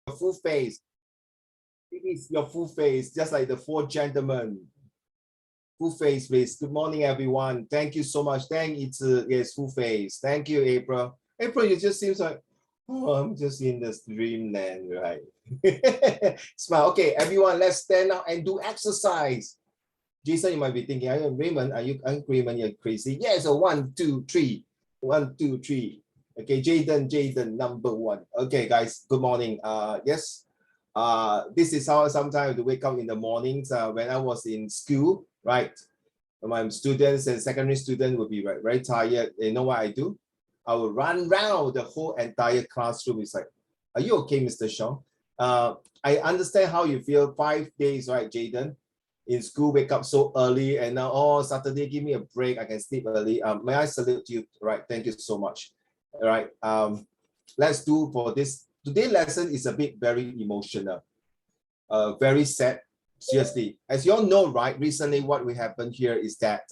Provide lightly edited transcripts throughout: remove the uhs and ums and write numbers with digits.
full face. It is your full face, just like the four gentlemen. Full face, please. Good morning, everyone. Thank you so much. It's yes, full face. Thank you, April. April, you just seems like, oh, I'm just in this dreamland, right? Smile. Okay, everyone, let's stand up and do exercise. Jason, you might be thinking, Raymond, Raymond, you're crazy. Yeah, so 1, 2, 3. 1, 2, 3. Okay, Jaden, number 1. Okay, guys, good morning. Yes. This is how sometimes to wake up in the mornings when I was in school, right? My students and secondary students will be very tired. You know what I do? I will run around the whole entire classroom. It's like, are you okay, Mr. Shaw? I understand how you feel. 5 days, right, Jaden? In school, wake up so early, and now, oh, Saturday, give me a break. I can sleep early. May I salute you? Right, thank you so much. All right, let's do for this. Today's lesson is a bit very emotional, very sad. Seriously, as you all know, right? Recently, what we happened here is that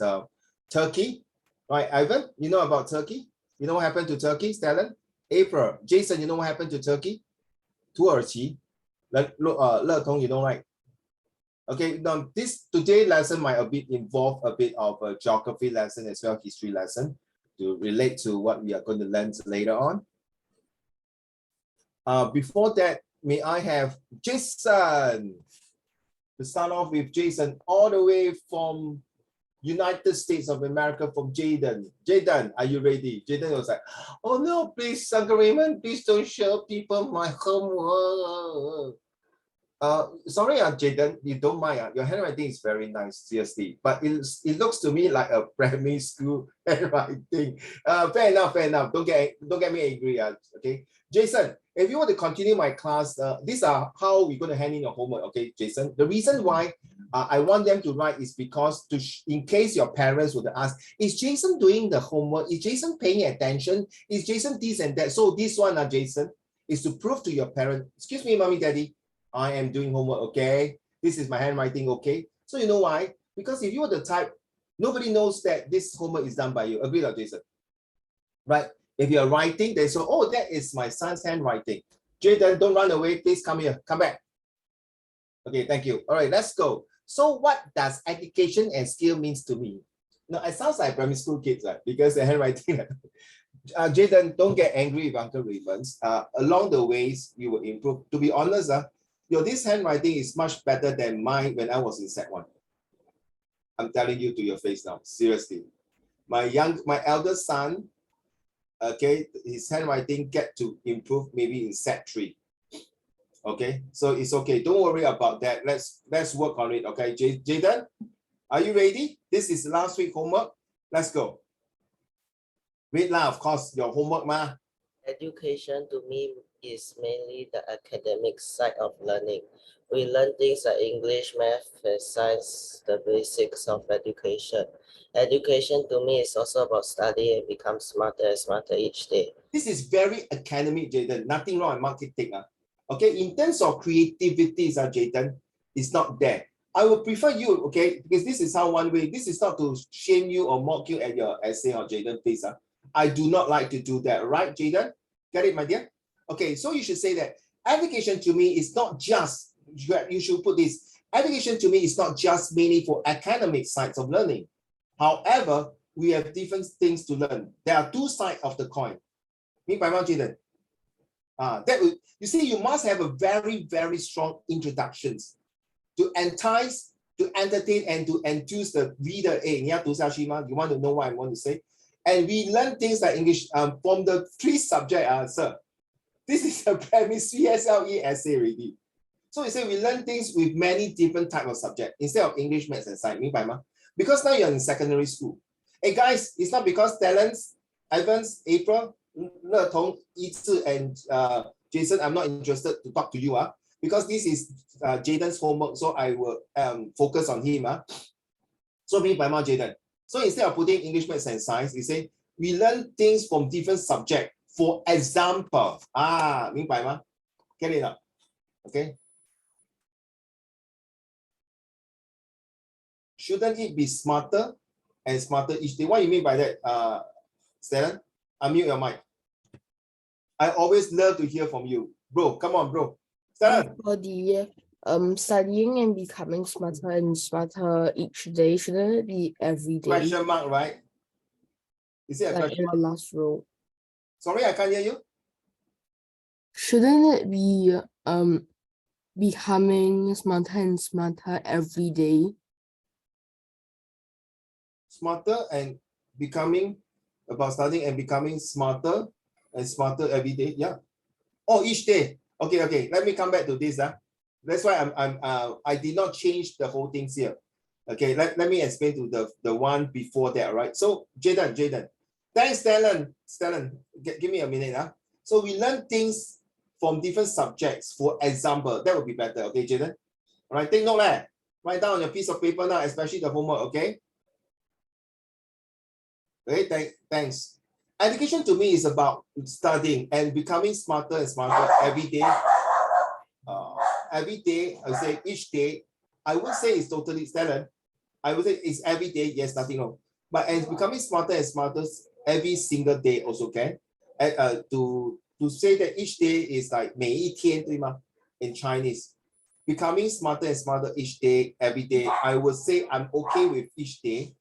Turkey, right? Ivan, you know about Turkey? You know what happened to Turkey, Stellan? April, Jason, you know what happened to Turkey? Turkey, Letong, you know, right? Okay, now this today's lesson might involve a bit of a geography lesson as well, history lesson to relate to what we are going to learn later on. Before that, may I have Jason? To start off with Jason, all the way from United States of America, from Jaden. Jaden, are you ready? Jaden was like, oh no, please, Uncle Raymond, please don't show people my homework. Sorry, Jaden, you don't mind. Your handwriting is very nice, seriously. But it looks to me like a primary school handwriting. Fair enough. Don't get me angry. Okay, Jason, if you want to continue my class, these are how we're going to hand in your homework. Okay, Jason. The reason why I want them to write is because in case your parents would ask, is Jason doing the homework? Is Jason paying attention? Is Jason this and that? So this one, Jason, is to prove to your parent. Excuse me, mommy, daddy. I am doing homework, okay? This is my handwriting, okay? So you know why? Because if you were the type, nobody knows that this homework is done by you. Agree, Jason? Right? If you're writing, they say, oh, that is my son's handwriting. Jaden, don't run away. Please come here. Come back. Okay, thank you. All right, let's go. So what does education and skill means to me? No, it sounds like primary school kids, right? Because the handwriting. Jaden, don't get angry with Uncle Raymond. Along the ways, you will improve. To be honest, this handwriting is much better than mine when I was in Sec1. I'm telling you to your face now, seriously. My eldest son, okay, his handwriting get to improve maybe in Sec3. Okay, so it's okay. Don't worry about that. Let's work on it. Okay, Jaden, are you ready? This is last week homework. Let's go. Read now, of course, your homework, ma. Education to me is mainly the academic side of learning. We learn things like English, math, and science, the basics of education. Education to me is also about studying and become smarter and smarter each day. This is very academic, Jaden. Nothing wrong with marketing. Okay, in terms of creativity, Jaden, it's not there. I would prefer you, okay, because this is how one way. This is not to shame you or mock you at your essay or Jaden, please. I do not like to do that, right, Jaden? Get it, my dear? Okay, so you should say that education to me is not just, you should put this, education to me is not just mainly for academic sides of learning. However, we have different things to learn. There are two sides of the coin. Me by Jaden. You see, you must have a very, very strong introductions to entice, to entertain, and to enthuse the reader. Hey, you want to know what I want to say? And we learn things like English from the 3 subjects, sir. This is a primary CSLE essay already. So we say we learn things with many different types of subjects instead of English, maths, and science. Because now you're in secondary school. Hey guys, it's not because talents, Evans, April, Letong, Yizi, and Jason, I'm not interested to talk to you. Because this is Jaden's homework, so I will focus on him. So Jaden. So instead of putting English, maths, and science, you say we learn things from different subjects. For example, get it up, okay? Shouldn't it be smarter and smarter each day? What do you mean by that, Stellan? Unmute your mic. I always love to hear from you. Bro, come on, bro. Stella, For the studying and becoming smarter and smarter each day, shouldn't it be every day? question mark, right? Is it a Like question in mark? the last row. Sorry, I can't hear you. Shouldn't it be becoming smarter and smarter every day? Smarter and becoming, about studying and becoming smarter and smarter every day. Yeah. Oh, each day. Okay. Let me come back to this. That's why I did not change the whole things here. Okay, let me explain to the one before that, right? So Jaden. Thanks, Stellan. Give me a minute. So we learn things from different subjects. For example, that would be better. Okay, Jaden. All right, take note. Write down on your piece of paper now, especially the homework, okay? Okay, thanks. Education to me is about studying and becoming smarter and smarter every day. Every day, I would say each day. I would say it's totally Stellan. I would say it's every day, yes, nothing wrong. But as becoming smarter and smarter every single day also can. And to say that each day is like 每一天, 对吗? In Chinese. Becoming smarter and smarter each day, every day. I would say I'm okay with each day.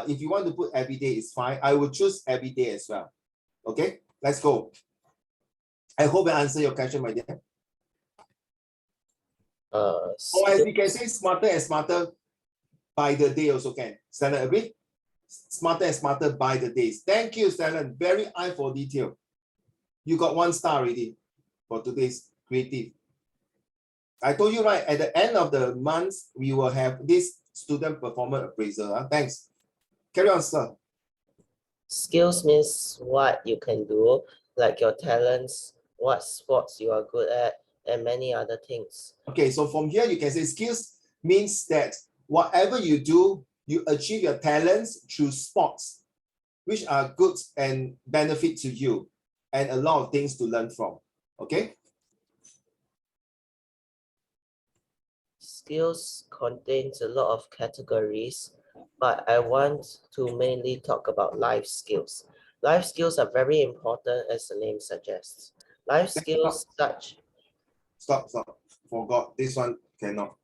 If you want to put every day, it's fine. I will choose every day as well. Okay, let's go. I hope I answer your question, my dear. Or as we can say, smarter and smarter by the day also can. Stellan, agree? Smarter and smarter by the days. Thank you, Stellan. Very eye for detail. You got 1 star already for today's creative. I told you right, at the end of the month, we will have this student performance appraisal. Thanks. Carry on, sir. Skills means what you can do, like your talents, what sports you are good at, and many other things. Okay, so from here you can say skills means that whatever you do, you achieve your talents through sports, which are good and benefit to you, and a lot of things to learn from. Okay. Skills contains a lot of categories, but I want to mainly talk about life skills. Life skills are very important, as the name suggests. Life skills such... Stop. Forgot. This one cannot.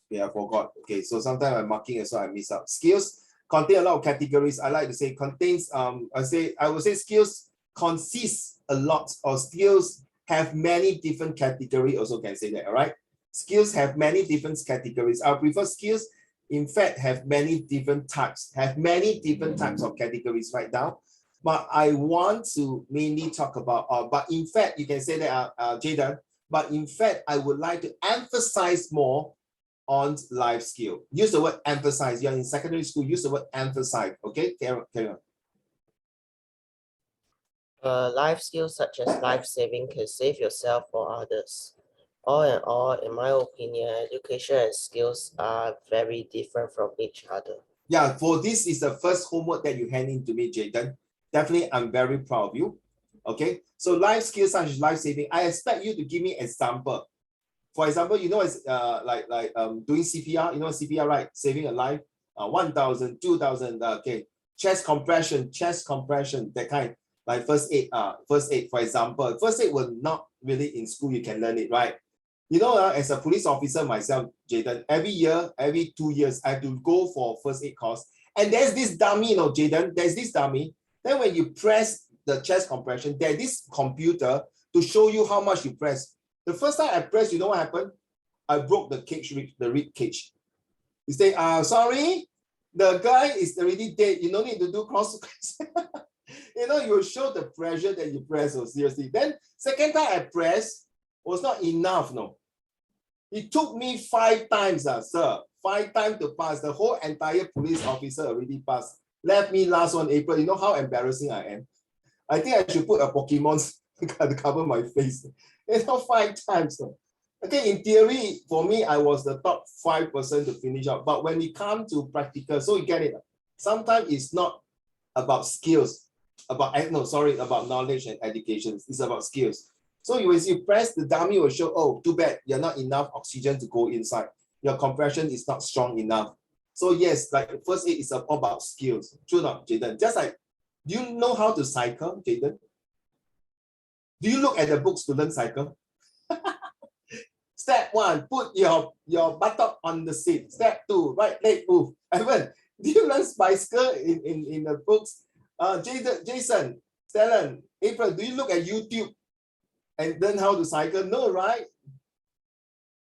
Yeah, I forgot. Okay, so sometimes I'm marking as well, I miss out. Skills contain a lot of categories. I like to say contains, I would say skills consists a lot, or skills have many different categories, also can say that, all right? Skills have many different categories. I prefer skills, in fact, have many different types of categories right now. But I want to mainly talk about, but in fact, you can say that, Jaden, but in fact, I would like to emphasize more on life skill. Use the word emphasize. You're in secondary school, use the word emphasize. Okay, carry on. Life skills such as life saving can save yourself or others. All in all, in my opinion, education and skills are very different from each other. Yeah, for this is the first homework that you hand in to me, Jaden. Definitely, I'm very proud of you. Okay, so life skills such as life saving, I expect you to give me example. For example, you know, it's like doing CPR, you know CPR, right? Saving a life, 1,000, 2,000, okay. Chest compression, that kind. Like first aid, for example. First aid was not really in school, you can learn it, right? You know, as a police officer myself, Jaden, every year, every 2 years, I have to go for first aid course. And there's this dummy, you know, Jaden, there's this dummy. Then when you press the chest compression, there's this computer to show you how much you press. The first time I pressed, you know what happened? I broke the rib cage. You say, sorry, the guy is already dead. You don't need to do cross. You know, you show the pressure that you press. So seriously. Then second time I pressed was not enough. No, it took me 5 times, sir. 5 times to pass. The whole entire police officer already passed. Left me last one April. You know how embarrassing I am. I think I should put a Pokemon to cover my face. You know, 5 times. Okay, in theory, for me, I was the top 5% to finish up. But when it comes to practical, so you get it. Sometimes it's not about skills, about knowledge and education. It's about skills. So when you press, the dummy will show, oh, too bad, you're not enough oxygen to go inside. Your compression is not strong enough. So yes, like first aid is all about skills. True not, Jaden? Just like, do you know how to cycle, Jaden? Do you look at the books to learn cycle? Step 1, put your buttock on the seat. Step 2, right leg move. Evan, do you learn bicycle in the books? Jason, Stellan, April, do you look at YouTube and learn how to cycle? No, right?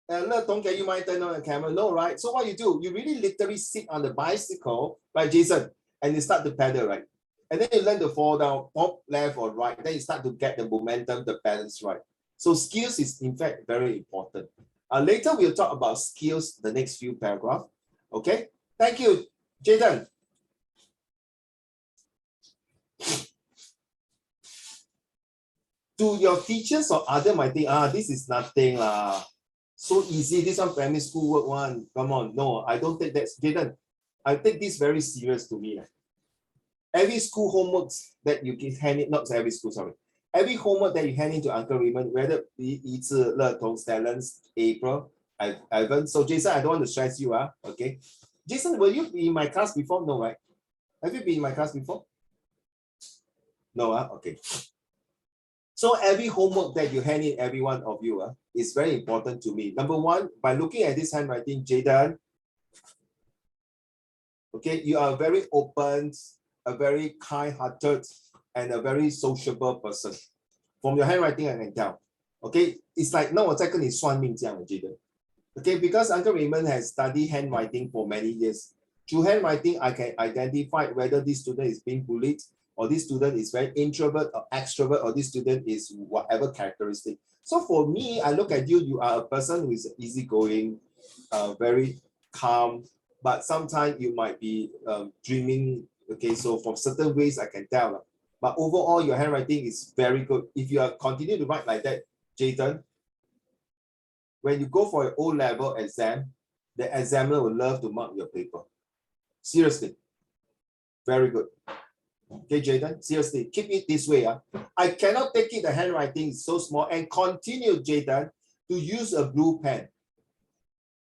Don't get you might turn on the camera. No, right? So what you do, you really literally sit on the bicycle, right, Jason, and you start to pedal, right? And then you learn to fall down, pop left or right. Then you start to get the momentum, the balance right. So skills is in fact very important. Later we'll talk about skills, the next few paragraphs. Okay, thank you, Jaden. To your teachers or other might think, this is nothing lah. So easy, this one primary school work one. Come on, no, I don't take that, Jaden. I take this very serious to me. Every school homework that you can hand it, not every school, sorry. Every homework that you hand into Uncle Raymond, whether it's Stellan, April, Ivan. So Jason, I don't want to stress you, okay? Jason, will you be in my class before? No, right? Have you been in my class before? No, okay. So every homework that you hand in, every one of you, is very important to me. Number one, by looking at this handwriting, Jaden, okay, you are very open, a very kind-hearted, and a very sociable person. From your handwriting, I can tell. Okay, it's like, no, 我在跟你算命这样, okay, because Uncle Raymond has studied handwriting for many years. Through handwriting, I can identify whether this student is being bullied, or this student is very introvert or extrovert, or this student is whatever characteristic. So for me, I look at you, you are a person who is easygoing, very calm, but sometimes you might be dreaming. Okay, so for certain ways I can tell. But overall, your handwriting is very good. If you are continue to write like that, Jayden, when you go for your O-level exam, the examiner will love to mark your paper. Seriously, very good. Okay, Jayden, seriously, keep it this way. I cannot take it, the handwriting is so small, and continue, Jayden, to use a blue pen.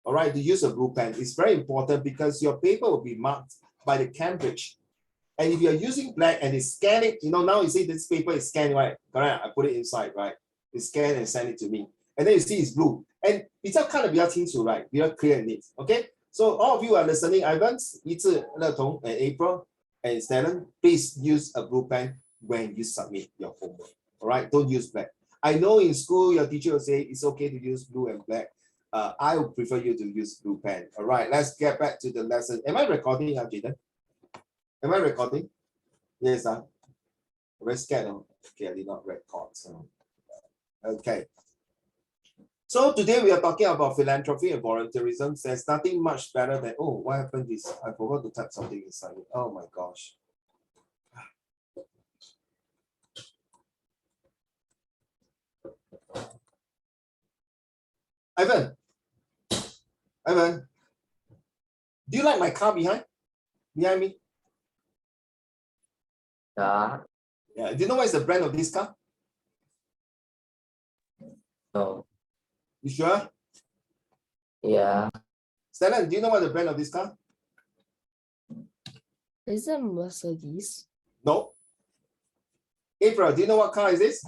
All right, to use a blue pen. It's very important because your paper will be marked by the Cambridge. And if you're using black and they scan it, now you see this paper is scanned, right? Correct, I put it inside, right? You scan and send it to me. And then you see it's blue. And it's kind of very clear, right? Very clear and neat. Okay? So all of you are listening, Ivan, Yizi, Letong, and April, and Stellan, please use a blue pen when you submit your homework. All right? Don't use black. I know in school, your teacher will say it's okay to use blue and black. I would prefer you to use blue pen. All right, let's get back to the lesson. Am I recording, Jaden? Am I recording? Yes, I'm very scared. Okay, I did not record. So, okay. So today we are talking about philanthropy and volunteerism. There's nothing much better than, oh, what happened is I forgot to type something inside it. Oh my gosh. Ivan, do you like my car behind me? Yeah. Yeah. Do you know what is the brand of this car? No. You sure? Yeah. Stellan, do you know what the brand of this car? Is it Mercedes? No. April, do you know what car is this?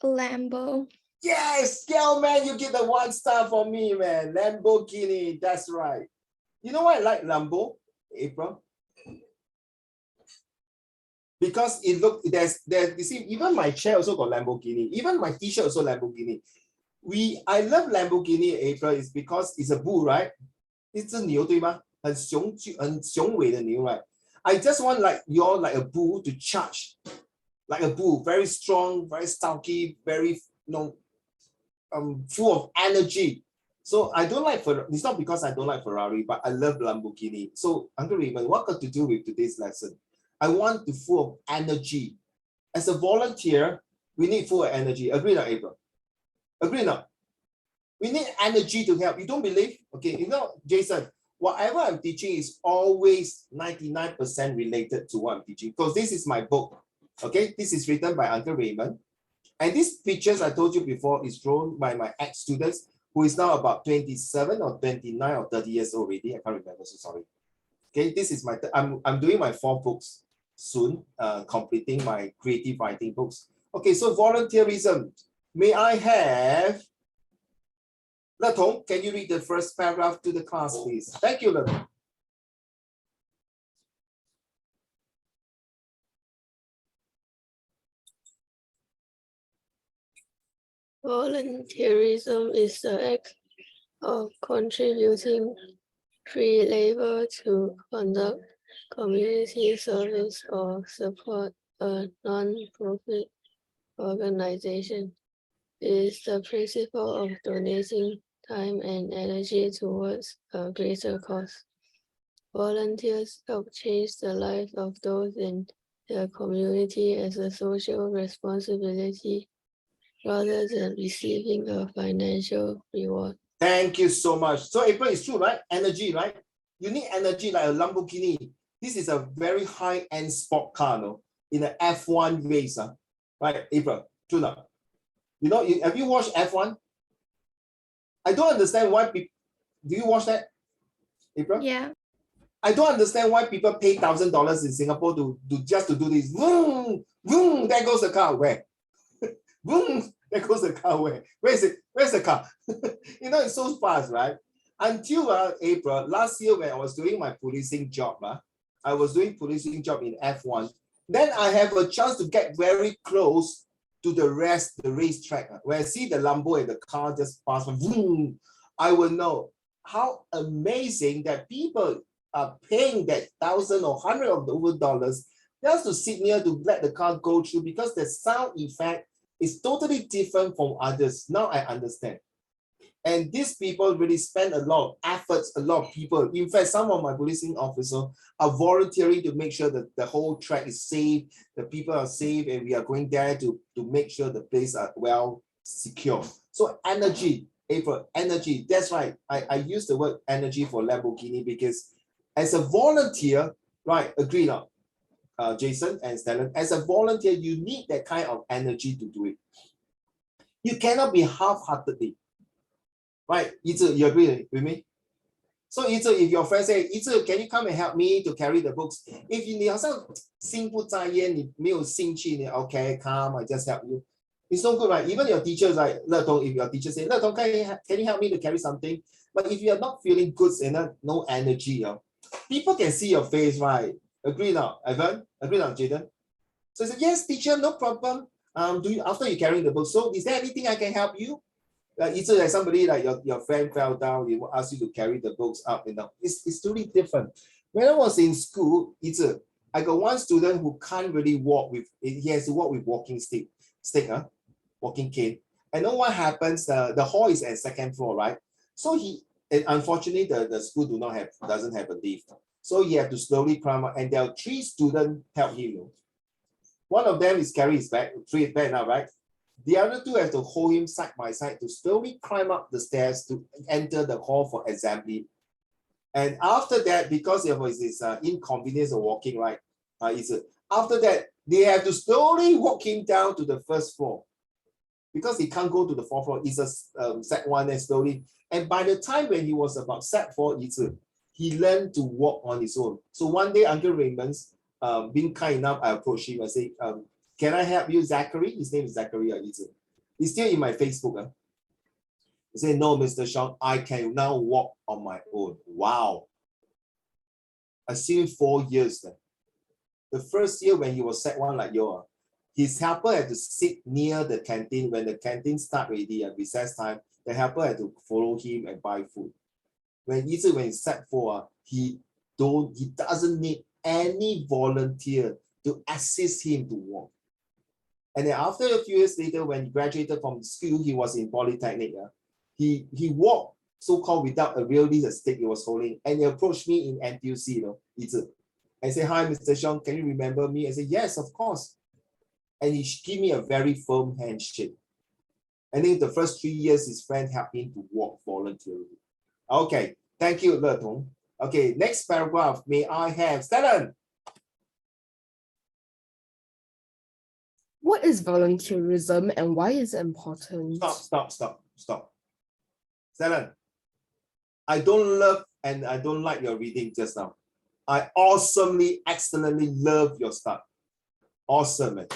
Lambo. Yes, girl, man, you get the 1 star for me, man. Lamborghini, that's right. You know why I like Lambo, April? Because it look there's you see, even my chair also got Lamborghini, even my t-shirt also Lamborghini. I love Lamborghini, April, is because it's a bull, right? It's a 牛，对吗？很雄伟的牛, right? I just want like you're like a bull to charge, like a bull, very strong, very stocky, very full of energy. So I don't like it's not because I don't like Ferrari, but I love Lamborghini. So Uncle Raymond, what got to do with today's lesson? I want to full of energy. As a volunteer, we need full of energy. Agree not, April? Agree not? We need energy to help. You don't believe? Okay, Jason, whatever I'm teaching is always 99% related to what I'm teaching, because this is my book. Okay, this is written by Uncle Raymond. And these pictures I told you before is drawn by my ex-students, who is now about 27 or 29 or 30 years old already. I can't remember, so sorry. Okay, this is my, I'm doing my 4 books soon, completing my creative writing books. Okay, so volunteerism. May I have Le Tong, can you read the first paragraph to the class, please? Thank you, Le Tong. Volunteerism is the act of contributing free labor to conduct community service or support a non-profit organization. It is the principle of donating time and energy towards a greater cause. Volunteers help change the life of those in their community as a social responsibility rather than receiving a financial reward. Thank you so much. So April, it's true, right? Energy, right? You need energy like a Lamborghini. This is a very high-end sport car, no? In an F1 race, right? April, true now. You know, have you watched F1? I don't understand why people. Do you watch that, April? Yeah. I don't understand why people pay $1,000 in Singapore to just to do this. Vroom, vroom, there goes the car. Where? Boom, there goes the car. Where is it? Where's the car? You know, it's so fast, right? Until April, last year when I was doing my policing job, I was doing policing job in F1. Then I have a chance to get very close to the racetrack. When I see the Lambo and the car just pass, boom, I will know how amazing that people are paying that $1,000 or $100 of over dollars just to sit near to let the car go through, because the sound effect is totally different from others. Now I understand. And these people really spend a lot of efforts, a lot of people. In fact, some of my policing officers are volunteering to make sure that the whole track is safe, the people are safe, and we are going there to make sure the place are well secure. So energy, April, energy, that's right. I use the word energy for Lamborghini because as a volunteer, right, agree now, Jason and Stellan, as a volunteer, you need that kind of energy to do it. You cannot be half-heartedly, right? Yizi, you agree with me? So Yizi, if your friend say, Yizi, can you come and help me to carry the books? If you 好像心不在焉，你没有兴趣，你 okay, come, I just help you. It's no good, right? Even your teachers, like if your teacher say, can you help me to carry something? But if you are not feeling good and no energy, people can see your face, right? Agree now, Ivan? Agree now, Jaden? So I said, yes, teacher, no problem. After you carrying the book, so is there anything I can help you? It's like somebody like your friend fell down, they will ask you to carry the books up and down. It's totally different. When I was in school, I got one student who can't really walk he has to walk with walking stick, walking cane. And know what happens? The hall is at second floor, right? So and unfortunately the school doesn't have a lift. So he had to slowly climb up, and there are 3 students help him. One of them is carry his bag, 3 back now, right? The other 2 have to hold him side by side to slowly climb up the stairs to enter the hall for assembly. And after that, because of his inconvenience of walking, right? After that, they have to slowly walk him down to the first floor because he can't go to the 4th floor. It's a Sec 1 and slowly. And by the time when he was about Sec 4, he learned to walk on his own. So one day, Uncle Raymond's being kind enough, I approached him. I say, can I help you, Zachary? His name is Zachary. He's still in my Facebook. He said, no, Mr. Sean, I can now walk on my own. Wow. I see him 4 years then. The first year when he was Sec 1 like you, his helper had to sit near the canteen. When the canteen start already at recess time, the helper had to follow him and buy food. When he's Sec 4, he doesn't need any volunteer to assist him to walk. And then after a few years later, when he graduated from school, he was in Polytechnic. He walked so-called without a really a stick he was holding. And he approached me in NTUC, I said, hi, Mr. Sean, can you remember me? I said, yes, of course. And he gave me a very firm handshake. I think the first 3 years, his friend helped him to walk voluntarily. Okay, thank you, Le Tong. Okay, next paragraph, may I have Stellan? What is volunteerism and why is it important? Stop. Stellan, I don't love and I don't like your reading just now. I awesomely, excellently love your start. Awesome, man.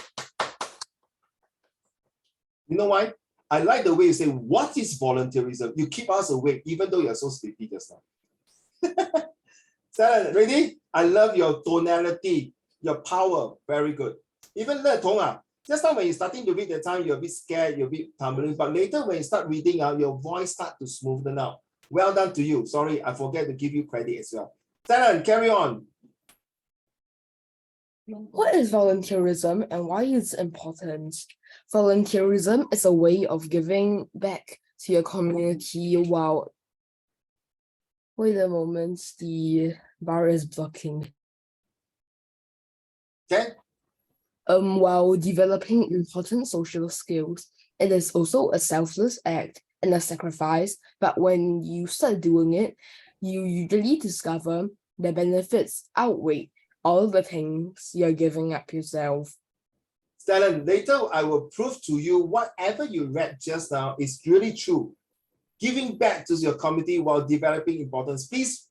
You know why? I like the way you say, what is volunteerism? You keep us awake, even though you're so sleepy just now. Salen, ready? I love your tonality, your power. Very good. Even Le Tong, just now when you're starting to read the time, you're a bit scared, you're a bit tumbling. But later when you start reading out, your voice starts to smoothen out. Well done to you. Sorry, I forget to give you credit as well. Salen, carry on. What is volunteerism and why is it important? Volunteerism is a way of giving back to your community while... Wait a moment, the bar is blocking. Okay. While developing important social skills. It is also a selfless act and a sacrifice, but when you start doing it, you usually discover the benefits outweigh all the things you're giving up yourself. Salen, later I will prove to you whatever you read just now is really true. Giving back to your community while developing importance. Please,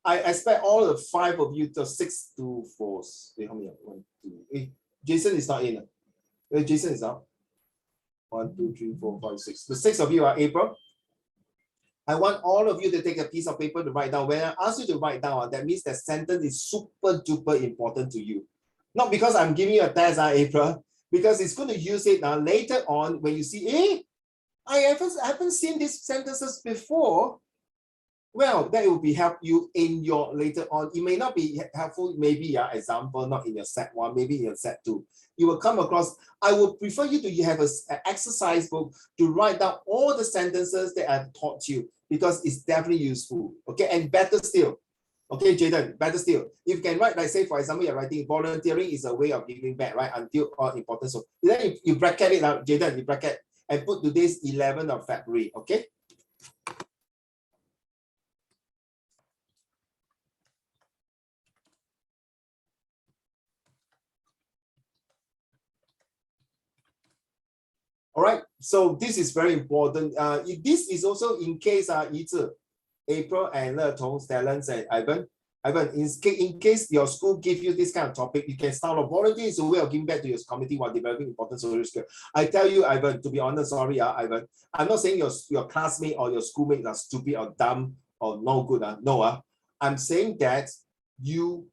I expect all the 5 of you to 6 to 4. Wait, how many? 1, 2, Jason is not in. Jason is out. 1, 2, 3, 4, 5, 6. The 6 of you are April. I want all of you to take a piece of paper to write down. When I ask you to write down, that means that sentence is super duper important to you. Not because I'm giving you a test, April, because it's going to use it later on when you see, I haven't seen these sentences before. Well, that will be help you in your later on. It may not be helpful, maybe example, not in your set 1, maybe in your set 2. You will come across, I would prefer you to have an exercise book to write down all the sentences that I've taught you because it's definitely useful. Okay, and better still. Okay, Jaden, better still. If you can write, like say, for example, you're writing volunteering is a way of giving back, right? Until all important. So then you bracket it out, Jaden, you bracket and put today's 11th of February, okay? All right, so this is very important. This is also in case Yizi, April and Le Tong, Salen and Ivan. Ivan, in case your school gives you this kind of topic, you can start a volunteer is a way of giving back to your community while developing important social skills. I tell you, Ivan, to be honest, sorry, Ivan, I'm not saying your classmate or your schoolmate are stupid or dumb or no good. No, I'm saying that you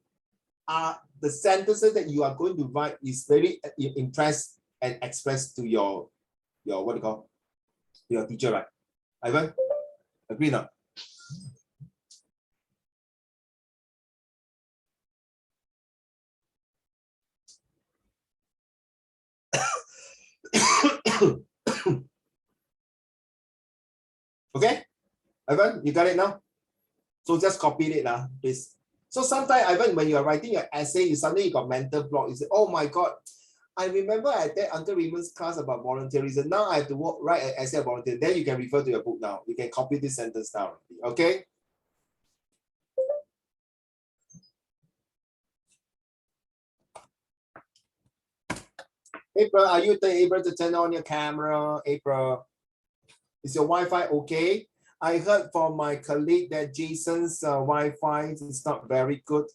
are the sentences that you are going to write is very impressed and expressed to your what do you call your teacher, right? Ivan, agree now? Okay, Ivan, you got it now? So just copy it now, please. So sometimes, Ivan, when you are writing your essay, you suddenly got mental block. You say, oh my God, I remember I did Uncle Raymond's class about volunteerism. Now I have to write an essay about volunteerism. Then you can refer to your book now. You can copy this sentence down, okay? April, are you able to turn on your camera? April, is your Wi-Fi okay? I heard from my colleague that Jason's Wi-Fi is not very good.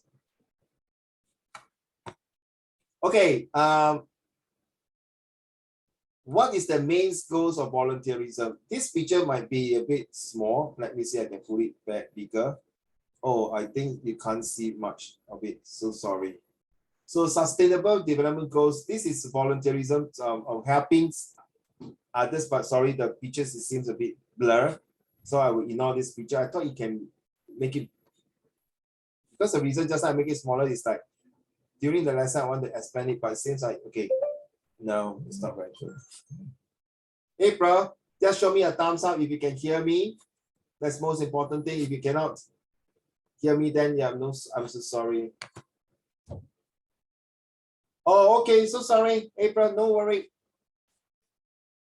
Okay, what is the main goals of volunteerism? This picture might be a bit small. Let me see, I can put it back bigger. Oh, I think you can't see much of it, so sorry. So sustainable development goals, this is volunteerism of helping others, but sorry, the pictures, it seems a bit blur. So I will ignore this picture. I thought you can make it, because the reason just I make it smaller is like, during the lesson I want to expand it, but it seems like, okay, no, it's not very true. April, just show me a thumbs up if you can hear me. That's most important thing. If you cannot hear me, then yeah, no, I'm so sorry. Oh, okay, so sorry, April, no worry.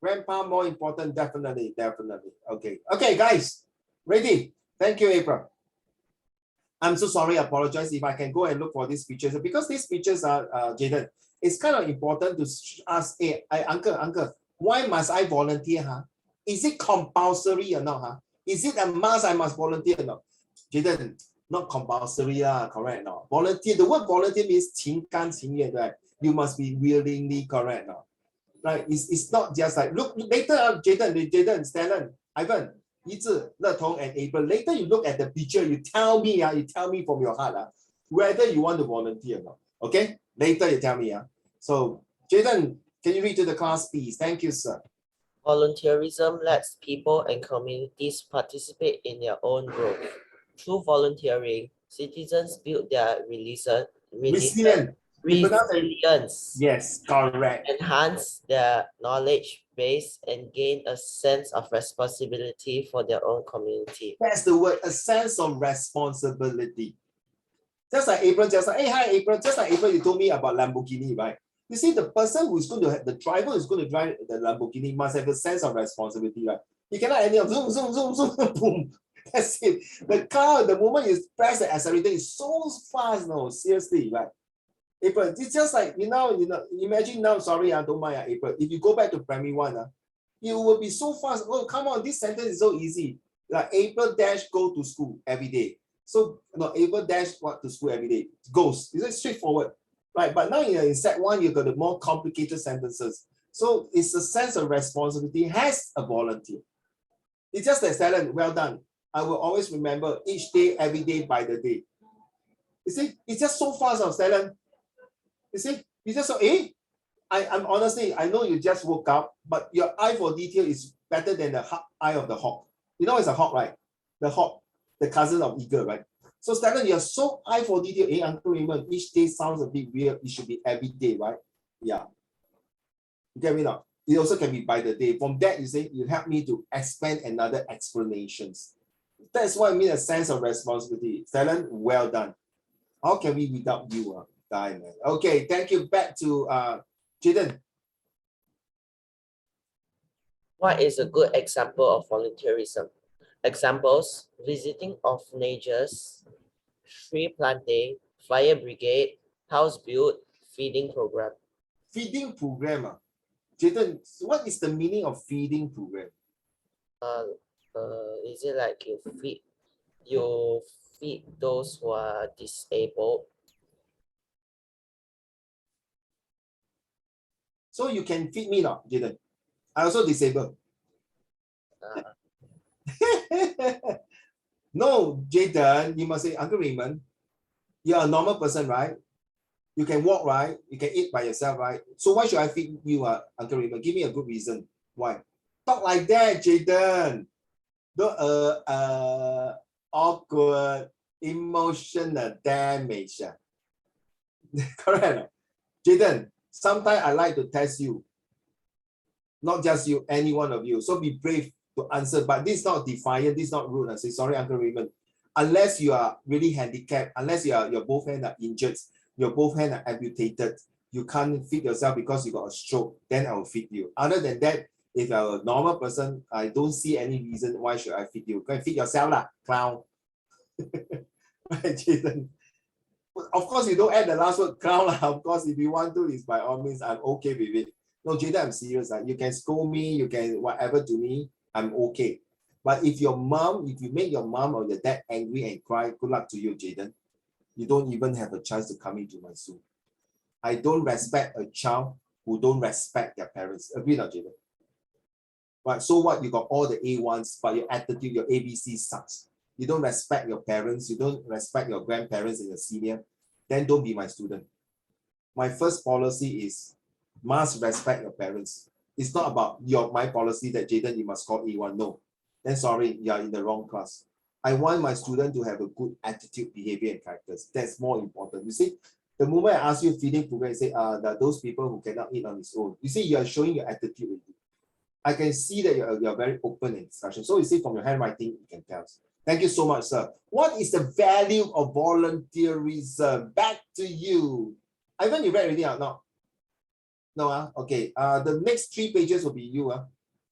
Grandpa more important, definitely. Okay, guys, ready? Thank you, April. I'm so sorry, I apologize if I can go and look for these pictures because these pictures are, Jaden, it's kind of important to ask, hey, uncle, why must I volunteer? Huh? Is it compulsory or not? Huh? Is it a must I must volunteer or not? Jaden, not compulsory, correct? No. Volunteer, the word volunteer means 情甘情愿, right? You must be willingly, correct? No? right? It's not just like, look, later, Jaden, Stellan, Ivan, Yizi, Letong, and April, later you look at the picture, you tell me from your heart, whether you want to volunteer or not, okay? Later you tell me. So, Jaden, can you read to the class, please? Thank you, sir. Volunteerism lets people and communities participate in their own growth. Through volunteering, citizens build their Resilient. resilience, Yes, correct. enhance their knowledge base, and gain a sense of responsibility for their own community. That's the word, a sense of responsibility. Just like April, hey, hi April, just like April, you told me about Lamborghini, right? You see, the person who's going to have, the driver who's going to drive the Lamborghini must have a sense of responsibility, right? You cannot any of zoom, zoom, zoom, zoom, boom. That's it. The car, the moment you press the accelerator, is so fast, no, seriously, right? April, it's just like, imagine now, sorry, don't mind, April, if you go back to primary 1, you will be so fast. Oh, come on, this sentence is so easy. Like April dash go to school every day. So, no, April dash what to school every day. Goes. It's straightforward. Right, but now in Sec 1, you've got the more complicated sentences. So it's a sense of responsibility as a volunteer. It's just that, Stellan, well done. I will always remember each day, every day, by the day. You see, it's just so fast, Stellan. You see, you just so, I'm honestly, I know you just woke up, but your eye for detail is better than the eye of the hawk. You know it's a hawk, right? The hawk, the cousin of eagle, right? So Stellan, you're so eye for detail. Uncle Raymond, each day sounds a bit weird. It should be every day, right? Yeah. You get me now? It also can be by the day. From that, you say, you help me to expand another explanations. That's what I mean, a sense of responsibility. Stellan, well done. How can we without you, Diamond? Okay, thank you. Back to Jaden. What is a good example of volunteerism? Examples: visiting orphanages, tree planting, fire brigade, house build, feeding program. Feeding program. Jaden, what is the meaning of feeding program? Is it like you feed those who are disabled? So you can feed me now, Jaden. I also disabled. No, Jaden, you must say, Uncle Raymond, you're a normal person, right? You can walk, right? You can eat by yourself, right? So why should I feed you, Uncle Raymond? Give me a good reason. Why? Talk like that, Jaden. Don't awkward, emotional damage. Correct. Jaden, sometimes I like to test you. Not just you, any one of you. So be brave to answer. But this is not defiant, this is not rude. I say, sorry, Uncle Raymond. Unless you are really handicapped, unless your both hands are injured, your both hands are amputated, you can't feed yourself because you got a stroke, then I will feed you. Other than that, if you're a normal person, I don't see any reason why should I feed you. Go and feed yourself, lah, clown. Right, Jason? Of course, you don't add the last word, clown, lah. Of course, if you want to, it's by all means, I'm okay with it. No, Jaden, I'm serious. You can scold me, you can whatever to me, I'm okay. But if you make your mom or your dad angry and cry, good luck to you, Jaden. You don't even have a chance to come into my school. I don't respect a child who don't respect their parents. Agree not, Jaden? Right, so what? You got all the A1s, but your attitude, your ABC sucks. You don't respect your parents, you don't respect your grandparents and your senior, then don't be my student. My first policy is must respect your parents. It's not about my policy that Jaden, you must score A1. No. Then sorry, you are in the wrong class. I want my student to have a good attitude, behavior, and characters. That's more important. You see, the moment I ask you feeding program, you say, that those people who cannot eat on its own. You see, you are showing your attitude with you. I can see that you're very open in discussion. So you see from your handwriting, you can tell. Thank you so much, sir. What is the value of volunteerism? Back to you. Ivan, you read already or not? No, okay. The next 3 pages will be you.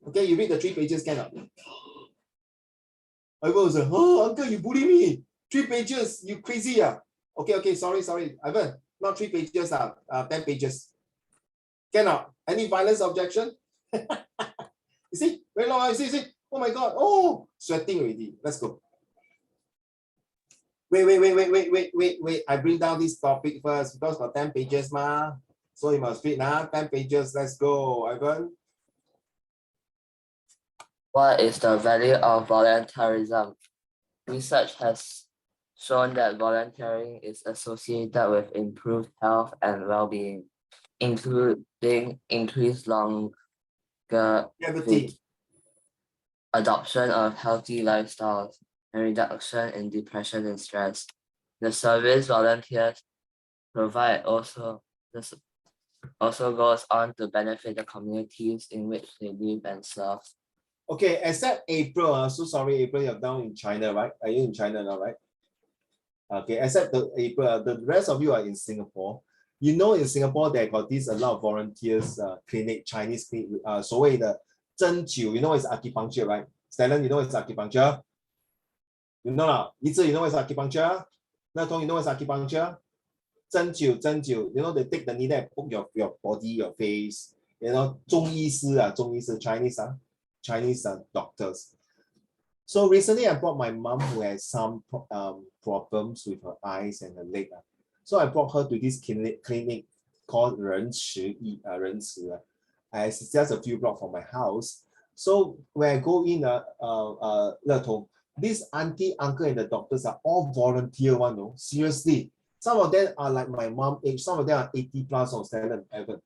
Okay, you read the 3 pages, cannot? Ivan was like, oh, uncle, you bully me. 3 pages, you crazy. Okay, sorry. Ivan, not 3 pages, 10 pages. Cannot. Any violence objection? You see, very long. You see. Oh my God. Oh, sweating already. Let's go. Wait. I bring down this topic first because for 10 pages, ma. So you must read now, 10 pages. Let's go, Ivan. What is the value of voluntarism? Research has shown that volunteering is associated with improved health and well-being, including increased longevity, adoption of healthy lifestyles, and reduction in depression and stress. The service volunteers provide also goes on to benefit the communities in which they live and serve. Okay, except April. So sorry, April, you're down in China, right? Are you in China now, right? Okay, except the April, the rest of you are in Singapore. You know, in Singapore, they got this a lot of volunteers clinic, Chinese clinic, 所谓的针灸, you know it's acupuncture, right? Stellan, you know it's acupuncture? You know lah, Yizi, you know it's acupuncture? Natong, you know it's acupuncture? 针灸, you know, they take the needle and poke your body, your face, you know, 中医师, Chinese doctors. So recently I brought my mom who has some problems with her eyes and her leg. So I brought her to this clinic called 仁慈. It's just a few blocks from my house. So when I go in, this auntie, uncle, and the doctors are all volunteer one, no? Seriously. Some of them are like my mom age, some of them are 80 plus or 7, Evan.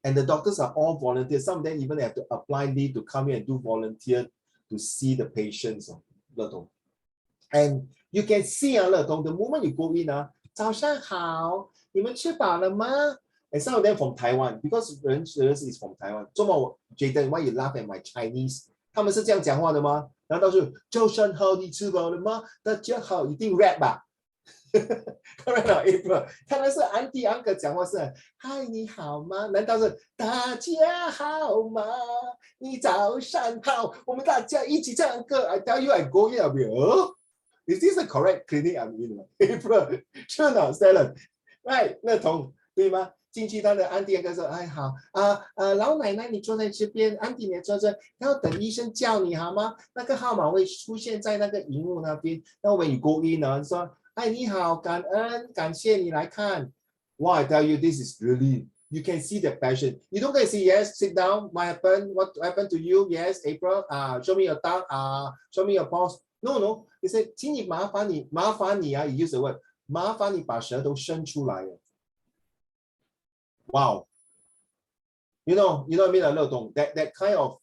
And the doctors are all volunteers. Some of them even have to apply leave to come here and do volunteer to see the patients. And you can see, the moment you go in, 早上好，你们吃饱了吗? And some of them from Taiwan, because 仁慈 is from Taiwan. Jaden, why you laugh at my Chinese? 他们是这样讲话的吗？难道是早上好，你吃饱了吗？大家好，一定 rap 吧？当然了 ，April， 他们是 auntie uncle 讲话是嗨，你好吗？难道是大家好吗？你早上好，我们大家一起唱歌。I tell you, I go in, I'll be, oh, is this the correct clinic I'm in? April, sure not, Stellan, right？ 乐童对吗？进去他的 auntie uncle 说，哎好老奶奶你坐在这边 ，auntie 你坐这，然后等医生叫你好吗？那个号码会出现在那个荧幕那边。那 when you go in 呢，说。嗨，你好，感恩，感谢你来看。Wow, I tell you, this is really, you can see the passion. You don't get to say, yes, sit down, what happened? What happened to you? Yes, April, show me your thumb, show me your pulse. No, he said, 请你麻烦你啊 you use the word, 麻烦你把舌头伸出来。Wow. You know what I mean, 乐东 that kind of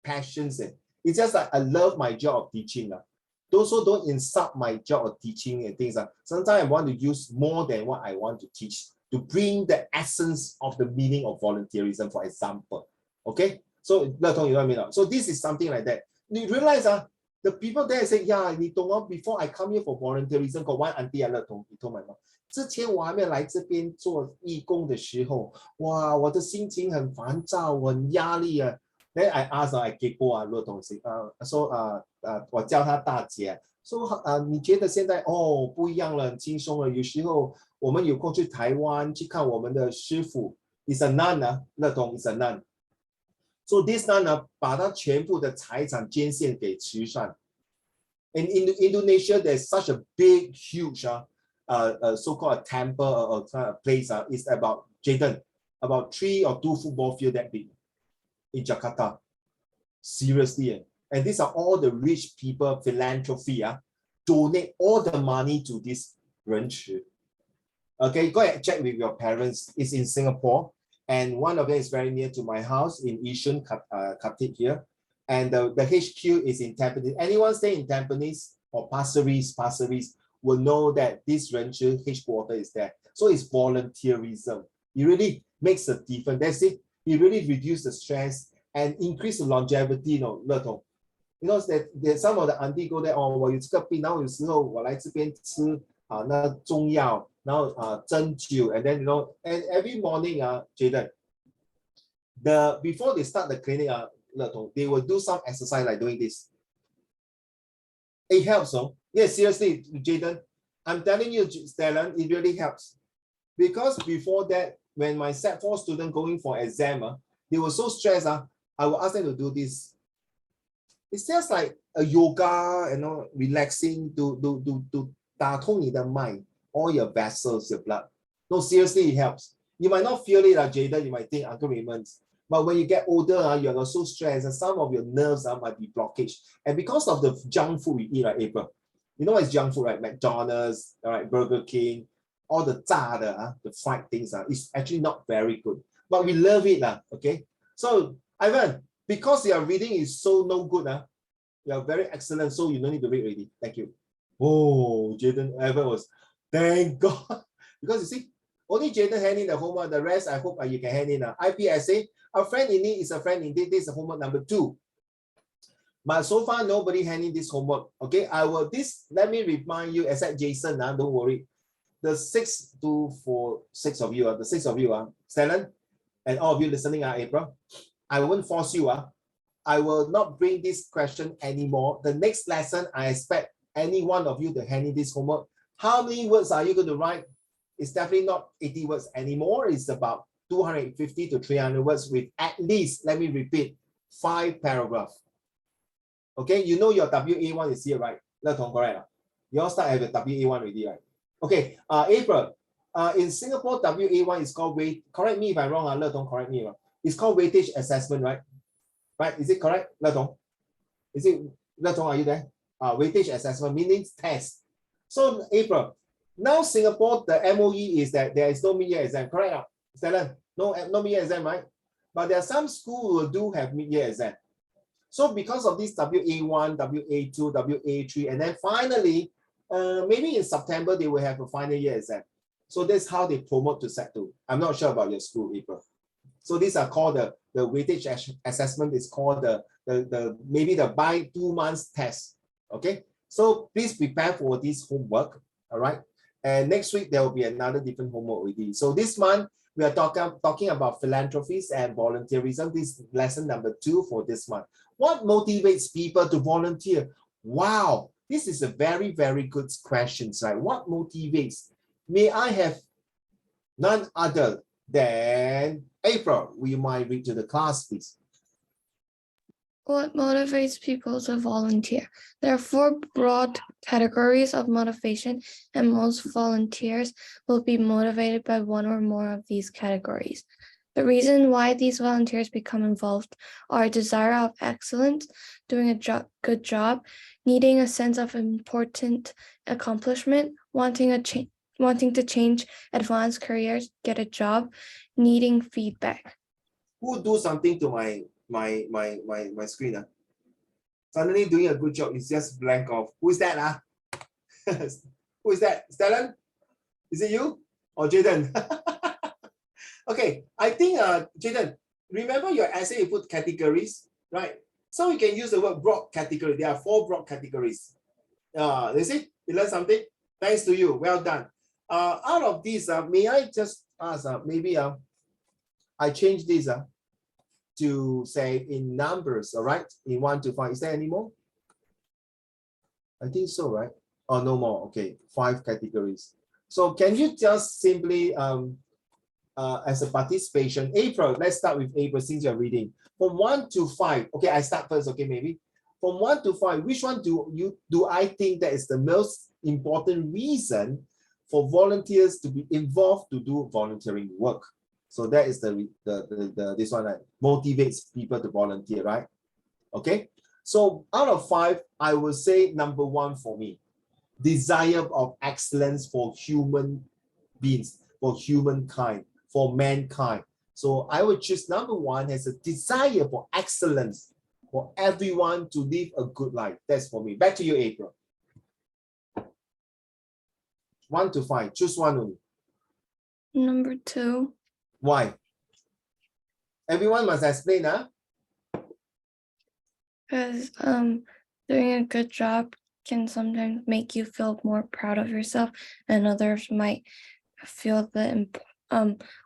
passions, it's just like I love my job of teaching. Those who don't insult my job of teaching and things, sometimes I want to use more than what I want to teach to bring the essence of the meaning of volunteerism, for example. Okay, so you know what I mean? So this is something like that. You realize the people there say, yeah, before I come here for volunteerism, got one auntie he told my mom, 之前我还没有来这边做义工的时候，哇，我的心情很烦躁，我很压力啊。Then I asked, I 给过乐东西说我叫他大姐，说你觉得现在不一样了，很轻松了。有时候我们有空去台湾去看我们的师傅 ，is a nun 乐东 is a nun。So this nun 把他全部的财产捐献给慈善。In Indonesia, there's such a big, huge so-called a temple or a place. It's about Jaden, about 3 or 2 football field that big. In Jakarta, seriously, and these are all the rich people philanthropy, donate all the money to this 仁慈. Okay, go ahead and check with your parents. It's in Singapore, and one of them is very near to my house in Yishun, Khatib here, and the HQ is in Tampines. Anyone stay in Tampines or Pasir Ris will know that this 仁慈 headquarters is there. So it's volunteerism. It really makes a difference. That's it. It really reduces the stress and increase the longevity,乐童. You know that some of the auntie go there, 我有这个病，然后有时候我来这边吃那中药，然后针灸 and then and every morning Jaden, before they start the clinic乐童, they will do some exercise like doing this. It helps, yes, seriously, Jaden, I'm telling you, Stellan, it really helps. Because before that, when my Set4 student going for exam, they were so stressed, I will ask them to do this. It's just like a yoga, relaxing to 打通你的 mind, all your vessels, your blood. No, seriously, it helps. You might not feel it, Jaden, you might think, Uncle Raymond. But when you get older, you are so stressed, and some of your nerves might be blockage. And because of the junk food we eat, right, April? You know what is junk food, right? McDonald's, all right, Burger King, all the 炸的, the fried things, it's actually not very good. But we love it, okay? So, Ivan, because your reading is so no good, you are very excellent, so you don't need to read already. Thank you. Oh, Jaden, Ivan was, thank God. Because you see, only Jaden hand in the homework, the rest I hope you can hand in. IPSA, a friend in need is a friend indeed. This is homework number 2. But so far, nobody handing this homework. Okay, let me remind you, except Jason, don't worry. The 6 of you, Stellan, and all of you listening, April, I won't force you. I will not bring this question anymore. The next lesson, I expect any one of you to hand in this homework. How many words are you going to write? It's definitely not 80 words anymore. It's about 250 to 300 words with at least, let me repeat, 5 paragraphs. Okay, you know your WA1 is here, right? Correct. You all start at the WA1 already, right? Okay, April, in Singapore, WA1 is called correct me if I'm wrong, correct me. It's called weightage assessment, right? Right, is it correct, Is it, are you there? Weightage assessment, meaning test. So, April, now Singapore, the MOE is that there is no mid-year exam, correct? Stellan, no mid-year exam, right? But there are some schools who do have mid-year exam. So because of this WA1, WA2, WA3, and then finally, maybe in September, they will have a final year exam. So that's how they promote to Sec2. I'm not sure about your school, April. So these are called the weightage assessment is called maybe the by 2 months test. Okay, so please prepare for this homework. All right, and next week there will be another different homework already. So this month we are talking about philanthropies and volunteerism. This is lesson number 2 for this month. What motivates people to volunteer? Wow, this is a very, very good question, right? What motivates? May I have none other than April? Will you mind read to the class, please? What motivates people to volunteer? There are 4 broad categories of motivation, and most volunteers will be motivated by one or more of these categories. The reason why these volunteers become involved are a desire of excellence, doing a good job, needing a sense of important accomplishment, wanting to change, advance careers, get a job, needing feedback. Who do something to my screen? Suddenly doing a good job, it's just blank off. Who is that? Who is that? Stellan? Is it you or Jaden? Okay, I think Jaden, remember your essay you put categories, right? So we can use the word broad category. There are 4 broad categories. You see, you learned something? Thanks to you. Well done. Out of these, may I just ask, maybe I change this to say in numbers, all right? In 1 to 5. Is there any more? I think so, right? Oh, no more. Okay, 5 categories. So can you just simply as a participation, April, let's start with April since you're reading. From 1 to 5, okay, I start first, okay, maybe. From 1 to 5, which one do I think that is the most important reason for volunteers to be involved to do volunteering work? So that is this one that motivates people to volunteer, right? Okay, so out of 5, I will say number 1 for me, desire of excellence for human beings, for humankind, for mankind. So I would choose number 1 as a desire for excellence for everyone to live a good life. That's for me. Back to you, April. 1 to 5, choose one only. Number 2. Why? Everyone must explain, Because doing a good job can sometimes make you feel more proud of yourself, and others might feel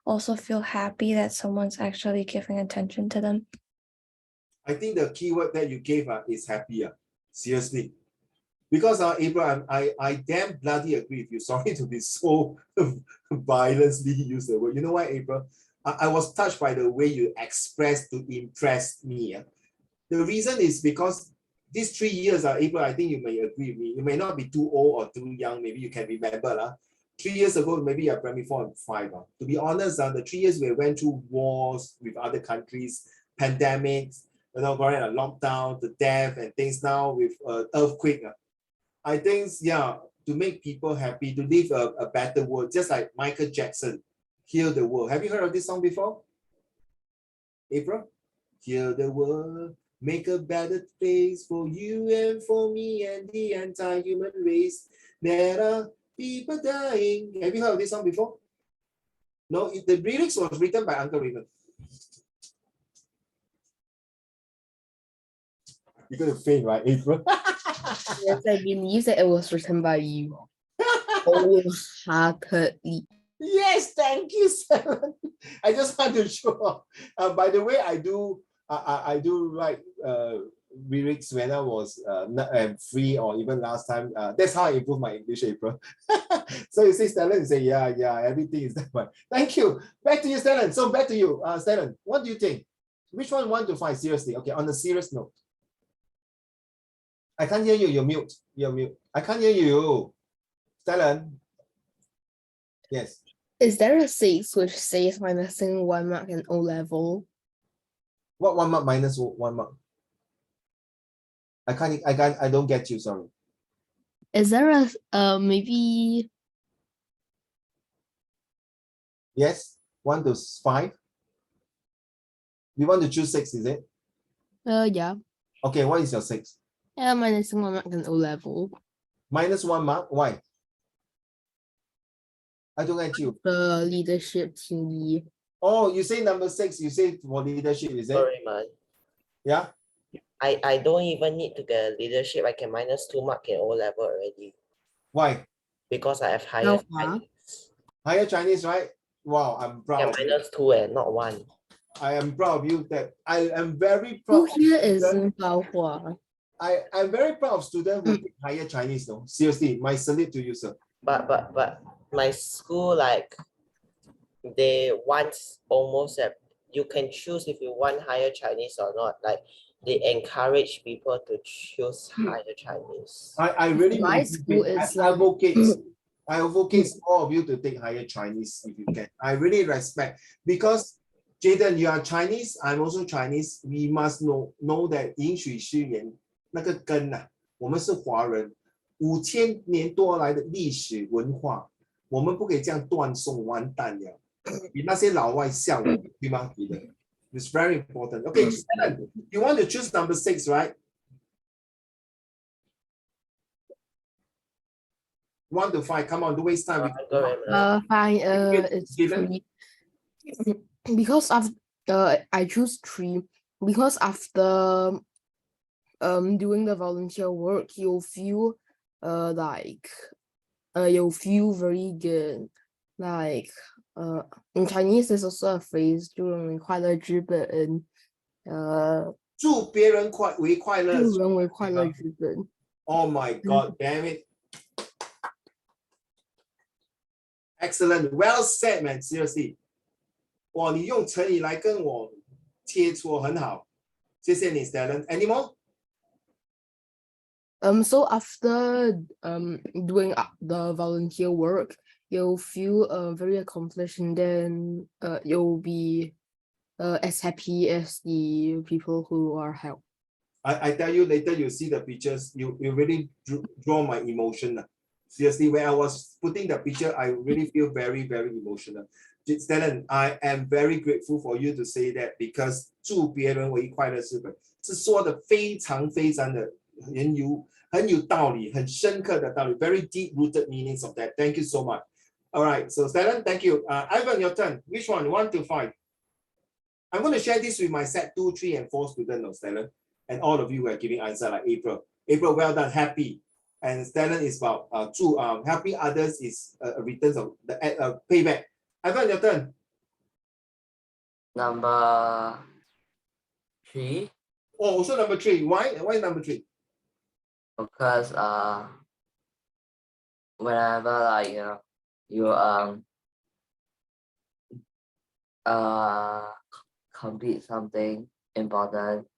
also feel happy that someone's actually giving attention to them. I think the keyword that you gave is happier. Seriously. Because April, I damn bloody agree with you. Sorry to be so violently use the word. You know why, April? I was touched by the way you expressed to impress me. The reason is because these 3 years, April, I think you may agree with me. You may not be too old or too young. Maybe you can remember. 3 years ago, maybe you're primary 4 and 5. To be honest, the 3 years we went through wars with other countries, pandemics, correct, a lockdown, the death and things now with earthquake. I think, yeah, to make people happy, to live a better world, just like Michael Jackson, Heal the World. Have you heard of this song before? April? Heal the world, make a better place for you and for me and the entire human race. There are people dying. Have you heard of this song before? No, the lyrics was written by Uncle Raymond. You're going to faint, right, April? Yes, I believe that it was written by you wholeheartedly. Yes, thank you, Sarah. I just want to show off. By the way, I do write lyrics when I was free or even last time. That's how I improve my English, April. So you see, Stellan, you say, yeah, everything is that one. Thank you. Back to you, Stellan. So back to you, Stellan. What do you think? Which one 1 to 5? Seriously, okay. On a serious note, I can't hear you. You're mute. You're mute. I can't hear you, Stellan. Yes. Is there a 6 which says minusing 1 mark in O level? What 1 mark minus 1 mark? I don't get you, sorry. Is there a maybe? Yes, 1 to 5. You want to choose 6, is it? Yeah. Okay, what is your 6? Yeah, minusing 1 mark in O level. Minus 1 mark, why? I don't get you. The leadership thingy. Oh, you say number 6, you say for leadership, is it? Sorry, man. Yeah? I don't even need to get leadership. I can minus 2 mark in O level already Why? because I have higher How far? Chinese. Higher Chinese, right? Wow, I'm Yeah, proud of you. minus 2 and not 1. I am proud of you that I am very Who proud. here is Baohua? I'm very proud of students who take higher Chinese though. Seriously, my salute to you, sir. But my school, like, they want almost you can choose if you want higher Chinese or not. Like, they encourage people to choose higher Chinese. I really My school is I advocate. I advocate Mm. all of you to take higher Chinese if you can. I really respect because Jaden, you are Chinese. I'm also Chinese. We must know that 饮水思源那个根啊，我们是华人，5000年多来的历史文化，我们不可以这样断送，完蛋了。比那些老外笑我们，对吗？对的。It's very important. Okay, Jaden, you want to choose number 6, right? 1 to 5. Come on, don't waste time. Fine. It's Given? 3. Because I choose 3 because after doing the volunteer work, you'll feel you'll feel very good. Like in Chinese, there's also a phrase 祝人为快乐之本。祝别人为快乐。祝人为快乐之本。Oh my God, damn it. Excellent. Well said, man. Seriously. 哇，你用成语来跟我切磋，很好。谢谢你 Stellan. Any more? So after doing the volunteer work, you'll feel very accomplished, and then you'll be as happy as the people who are helped. I tell you later, you see the pictures, you really draw my emotion. Seriously, when I was putting the picture, I really feel very, very emotional. Stellan, I am very grateful for you to say that because 祝别人为快乐之本是说的非常非常的很有道理，很深刻的道理 very deep-rooted meanings of that. Thank you so much. All right, so Stellan, thank you. Ivan, your turn. Which one? 1 to 5. I'm going to share this with my set 2, 3, and 4 students, Stellan. And all of you are giving answer like April. April, well done, happy. And Stellan is about helping others is a return of the payback. Ivan, your turn. Number 3. Oh, also number 3. Why number 3? Because whenever like you complete something important,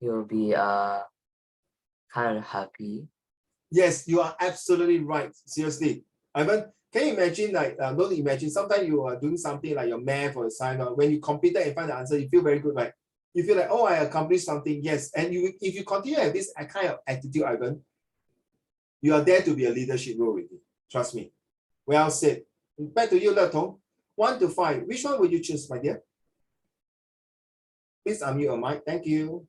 you'll be kind of happy. Yes, you are absolutely right. Seriously. Ivan, can you imagine, like, don't imagine, sometimes you are doing something like your math or science, or when you complete it and find the answer, you feel very good, right? You feel like, oh, I accomplished something. Yes. And if you continue to have this kind of attitude, Ivan, you are there to be a leadership role already. Trust me. Well said. Back to you, Le Tong. 1 to 5. Which one would you choose, my dear? Please unmute your mic. Thank you.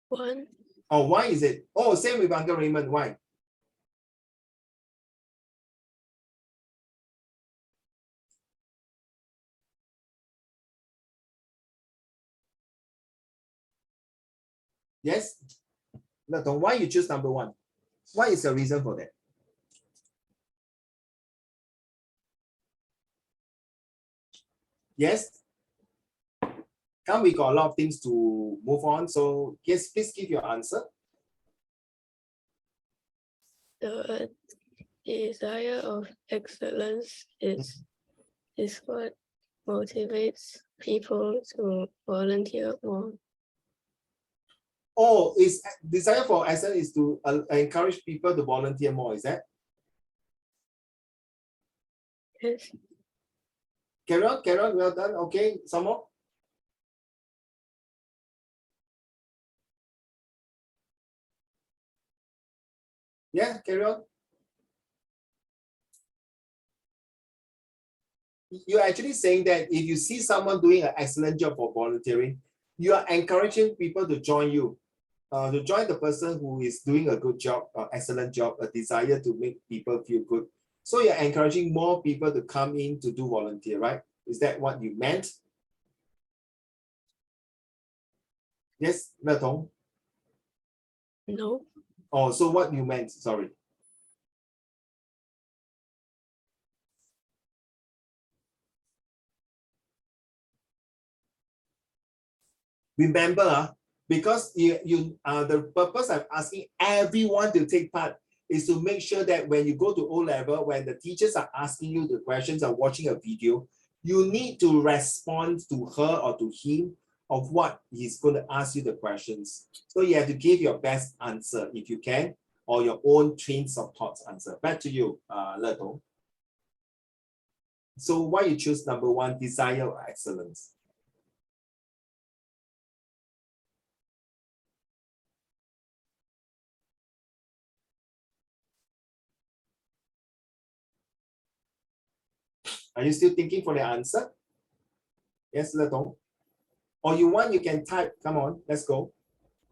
1. Oh, why is it? Oh, same with Uncle Raymond. Why? Yes? Le Tong, why you choose number 1? What is the reason for that? Yes? Come, we got a lot of things to move on. So yes, please give your answer. The desire of excellence is what motivates people to volunteer more. Oh, is desire for excellence is to encourage people to volunteer more, is that? Yes. Carry on, well done. Okay, some more. Yeah, carry on. You're actually saying that if you see someone doing an excellent job for volunteering, you are encouraging people to join you, to join the person who is doing a good job, excellent job, a desire to make people feel good. So you're encouraging more people to come in to do volunteer, right? Is that what you meant? Yes, Le Tong? No. Oh, so what you meant, sorry. Remember, because the purpose of asking everyone to take part is to make sure that when you go to O level, when the teachers are asking you the questions or watching a video, you need to respond to her or to him of what he's going to ask you the questions. So you have to give your best answer if you can, or your own trains of thoughts answer. Back to you, Le Tong. So why you choose number 1, desire of excellence? Are you still thinking for the answer? Yes, Le Tong. Or you want, you can type. Come on, let's go.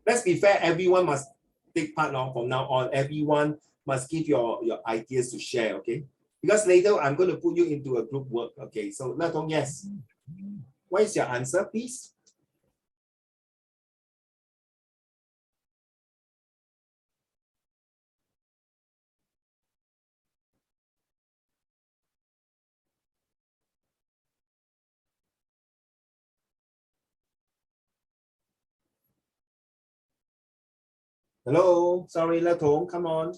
Let's be fair, everyone must take part now. From now on, everyone must give your ideas to share, okay? Because later I'm going to put you into a group work, okay? So Le Tong, yes. What is your answer, please? Hello, sorry, Le Tong, come on.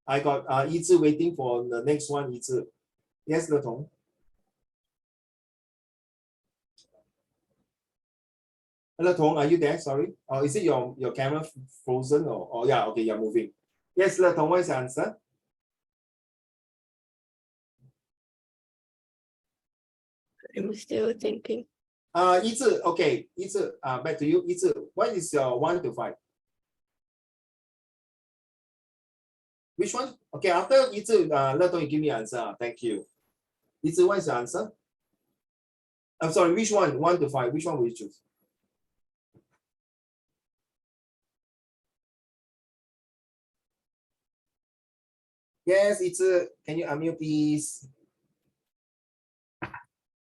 I got Yi waiting for the next one, Yi. Yes, Le Tong. Le Tong, are you there? Sorry. Or is it your camera frozen? Or yeah, okay, you're moving. Yes, Le Tong, what is the answer? I'm still thinking. Yi, okay, Yi, back to you. Yi, what is your 1 to 5? Which one? Okay, after Yi, Le Tong, you give me an answer. Thank you. Yi, what is your answer? I'm sorry, which one? 1 to 5. Which one will you choose? Yes, Yi, can you unmute, please?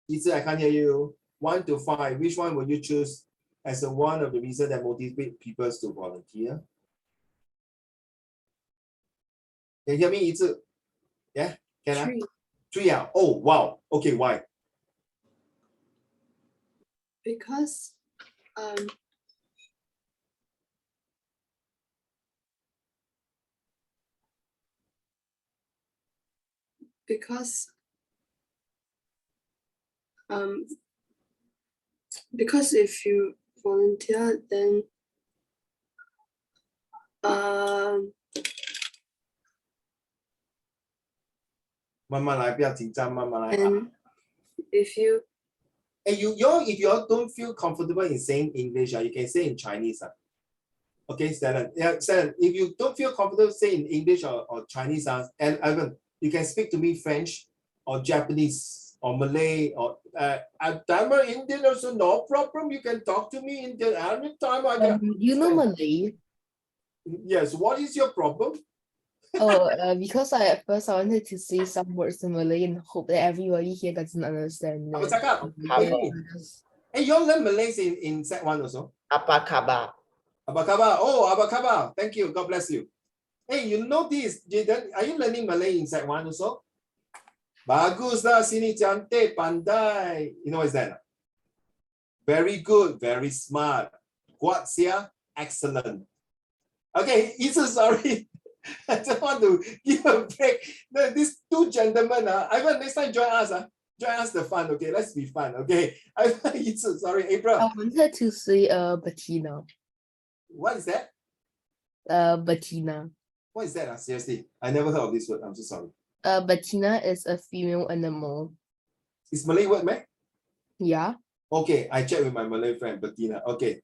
Yi, I can't hear you. 1 to 5. Which one will you choose as one of the reasons that motivate people to volunteer? Can you hear me, Yi? Yeah? Can I? 3. 3. Oh, wow. Okay, why? Because because if you volunteer, then um 慢慢来，不要紧张，慢慢来。 and if you And if you all don't feel comfortable in saying English, you can say in Chinese. Okay, Stellan. Yeah, Stellan, if you don't feel comfortable saying in English or Chinese, and Ivan, you can speak to me French or Japanese or Malay or Tamil, Indian also, no problem. You can talk to me in the anytime. I can. You know Malay? Yes, what is your problem? Oh, because at first I wanted to say some words in Malay and hope that everybody here doesn't understand Apa it. cakap? Hey, you all learn Malay in Set 1 also? Apa khabar? Apa khabar? Oh, apa khabar? Thank you. God bless you. Hey, you know this, Jaden? Are you learning Malay in Set 1 also? Bagus lah, sini cantik, pandai. You know what is that? Very good, very smart. Kuat sia, excellent. Okay, Isa, sorry. I just want to give a break. These two gentlemen, Ivan, next time join us. Join us the fun, okay? Let's be fun, okay? Ivan, Isa, sorry, April. I wanted to say Bettina. What is that? Bettina. What is that? Seriously, I never heard of this word. I'm so sorry. Bettina is a female animal. It's Malay word, man? Yeah. Okay, I checked with my Malay friend, Bettina. Okay.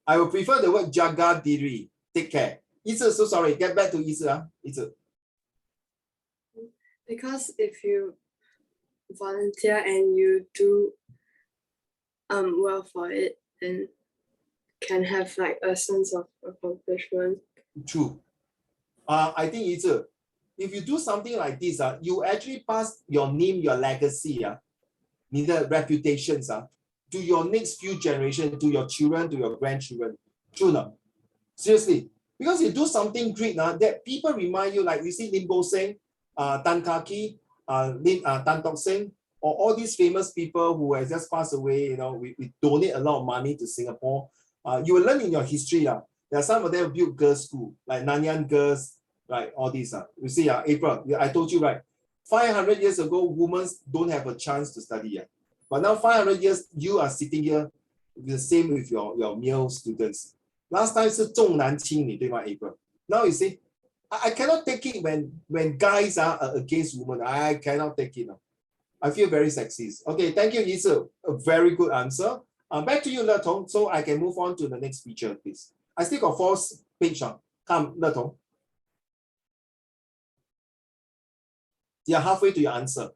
I would prefer the word jaga diri. Take care. Isa, so sorry. Get back to Isa. Isa. because if you volunteer and you do well for it, then can have like a sense of accomplishment. True. I think Isa, if you do something like this, you actually pass your name, your legacy, 你的 reputations, to your next few generations, to your children, to your grandchildren. True not? Seriously. Because you do something great that people remind you, like you see Lim Bo Seng, Tan Kaki, Tan Tok Seng, or all these famous people who have just passed away, you know, we donate a lot of money to Singapore. You will learn in your history. There are some of them who built girls' school, like Nanyang Girls, right? All these. You see, April, I told you, right? 500 years ago, women don't have a chance to study. But now 500 years, you are sitting here the same with your male students. Last time 是重男轻女，对吗 April? Now you see, I cannot take it when guys are against women. I cannot take it. I feel very sexist. Okay, thank you, Yisa. A very good answer. Back to you, Le Tong, so I can move on to the next feature, please. I still got 4 pages. Come, Le Tong. You're halfway to your answer.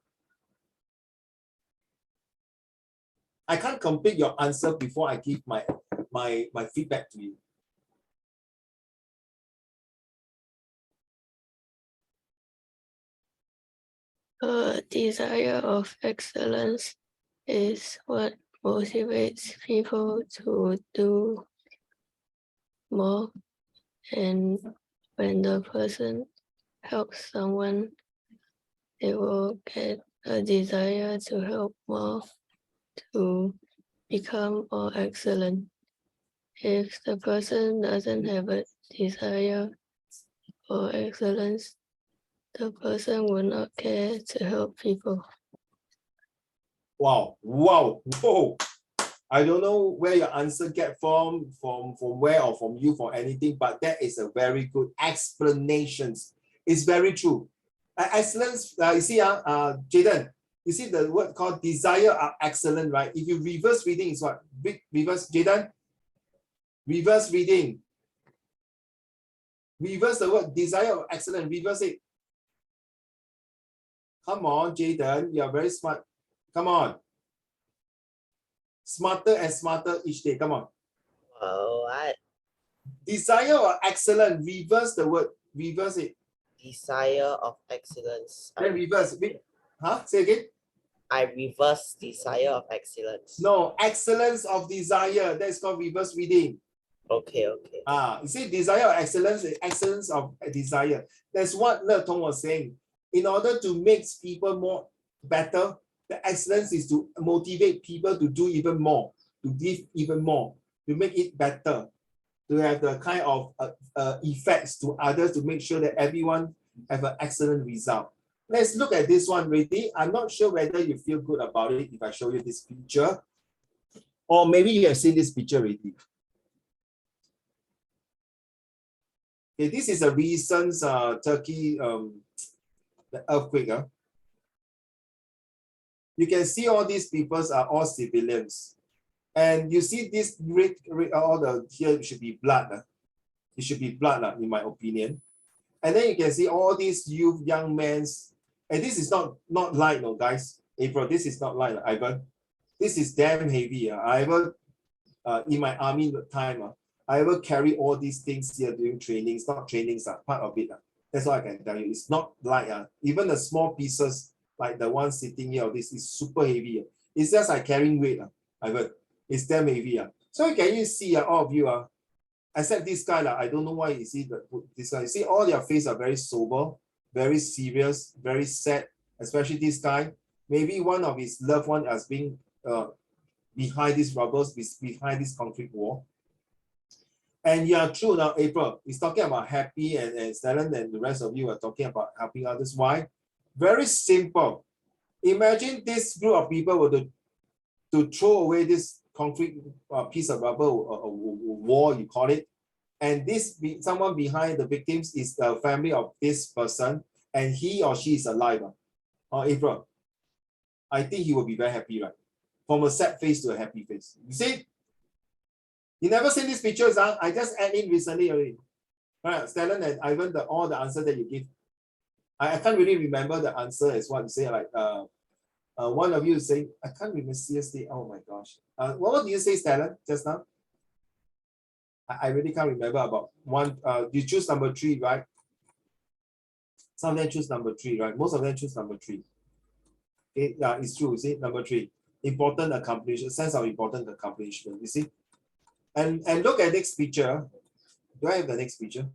I can't complete your answer before I give my feedback to you. A desire of excellence is what motivates people to do more, and when the person helps someone, they will get a desire to help more, to become more excellent. If the person doesn't have a desire for excellence, the person will not care to help people. Wow, wow, whoa. I don't know where your answer get from where or from you for anything, but that is a very good explanation. It's very true. Excellence, you see, Jaden, you see the word called desire of excellence, right? If you reverse reading, is what? Reverse, Jaden? Reverse reading. Reverse the word desire of excellence, reverse it. Come on, Jaden, you are very smart. Come on. Smarter and smarter each day. Come on. What? Desire of excellence. Reverse the word. Reverse it. Desire of excellence. Then reverse. Say again. I reverse desire of excellence. No, excellence of desire. That's called reverse reading. Okay. You see, desire of excellence is excellence of desire. That's what Le Tong was saying. In order to make people more better, the excellence is to motivate people to do even more, to give even more, to make it better, to have the kind of effects to others to make sure that everyone have an excellent result. Let's look at this one, ready? I'm not sure whether you feel good about it if I show you this picture, or maybe you have seen this picture already. Okay, this is a recent Turkey the earthquake. You can see all these people are all civilians. And you see this red, all the here should be blood. It should be blood, in my opinion. And then you can see all these youth, young men. And this is not light, no, guys. April, this is not light, Ivan. This is damn heavy. I ever, in my army time, I ever carry all these things here during trainings, not trainings, part of it. That's all I can tell you. It's not light. Even the small pieces, like the one sitting here, this is super heavy. It's just like carrying weight. Ivan. It's damn heavy. So can you see, all of you, except this guy, I don't know why you see this guy. You see all their faces are very sober, very serious, very sad, especially this guy. Maybe one of his loved one has been behind these robbers, behind this concrete wall. And yeah, true now, April is talking about happy and Stellan and the rest of you are talking about helping others. Why? Very simple. Imagine this group of people were to throw away this concrete piece of rubber, wall, you call it. And this someone behind the victims is the family of this person, and he or she is alive. April, I think he will be very happy, right? From a sad face to a happy face. You see? You never seen these pictures, I just add in recently already. Right, Stellan and Ivan, all the answer that you give. I can't really remember the answer as what you say, like one of you is saying, I can't remember seriously. Oh my gosh. What do you say, Stellan, just now? I really can't remember about one. You choose number 3, right? Some of them choose number 3, right? Most of them choose number 3. Okay, yeah, it's true. See, number 3. Important accomplishment, sense of important accomplishment. You see? And look at next picture. Do I have the next picture?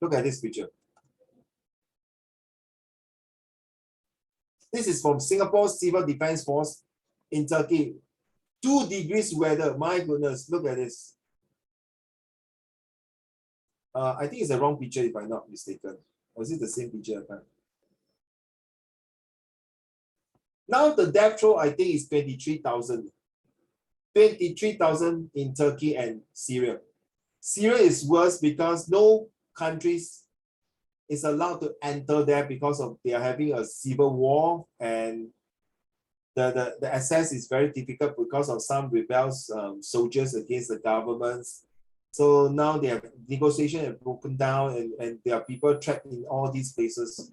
Look at this picture. This is from Singapore Civil Defense Force in Turkey. 2 degrees weather. My goodness, look at this. I think it's the wrong picture if I'm not mistaken. Or is it the same picture? Now the death toll, I think, is 23,000. 23,000 in Turkey and Syria. Syria is worse because no countries is allowed to enter there because of they are having a civil war, and the access is very difficult because of some rebels soldiers against the governments. So now they have negotiation have broken down, and there are people trapped in all these places.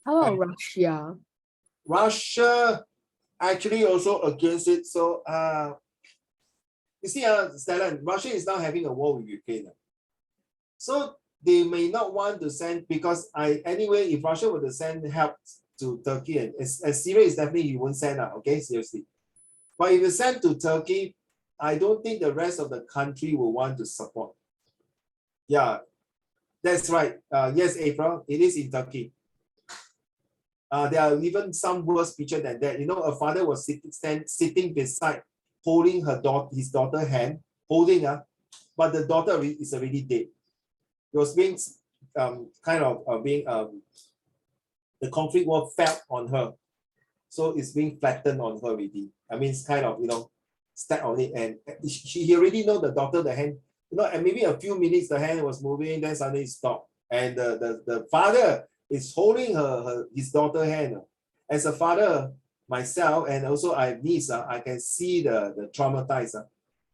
How about Russia? Russia actually also against it. So you see, Stellan, Russia is now having a war with Ukraine. So they may not want to send, because anyway, if Russia were to send help to Turkey, and as Syria is definitely you won't send, okay, seriously. But if you send to Turkey, I don't think the rest of the country will want to support. Yeah, that's right. Yes, April, it is in Turkey. There are even some worse picture than that. You know, a father was sitting beside, holding his daughter's hand, holding her, but the daughter is already dead. It was being the concrete wall fell on her, so it's being flattened on her already. I mean, it's kind of, stacked on it, and he already know the daughter, the hand, and maybe a few minutes the hand was moving, then suddenly it stopped, and the father is holding his daughter's hand. As a father myself, and also I have niece, I can see the traumatized.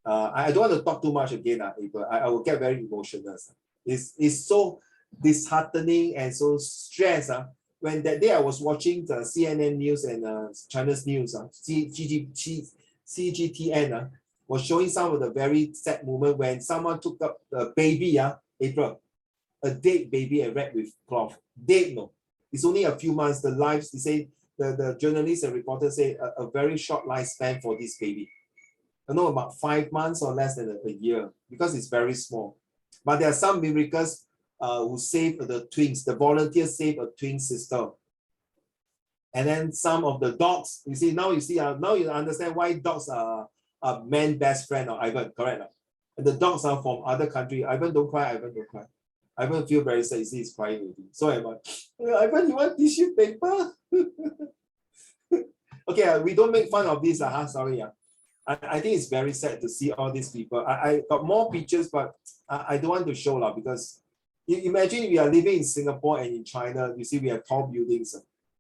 I don't want to talk too much again, April. I will get very emotional. It's so disheartening and so stressed. When that day I was watching the CNN news and China's news, CGTN was showing some of the very sad moment when someone took up the baby, April, a dead baby and wrapped with cloth. Dead, no. It's only a few months. The lives, they say, the journalists and reporters say a very short lifespan for this baby. I know about 5 months or less than a year, because it's very small. But there are some miracles who saved the twins. The volunteers saved a twin sister. And then some of the dogs, now you understand why dogs are man's best friend, or Ivan, correct? And the dogs are from other country. Ivan, don't cry, Ivan, don't cry. Ivan feel very sad, he's crying already. So Ivan, you want tissue paper? Okay, we don't make fun of this. Sorry. I think it's very sad to see all these people. I got more pictures, but I don't want to show because you imagine we are living in Singapore and in China. You see, we have tall buildings.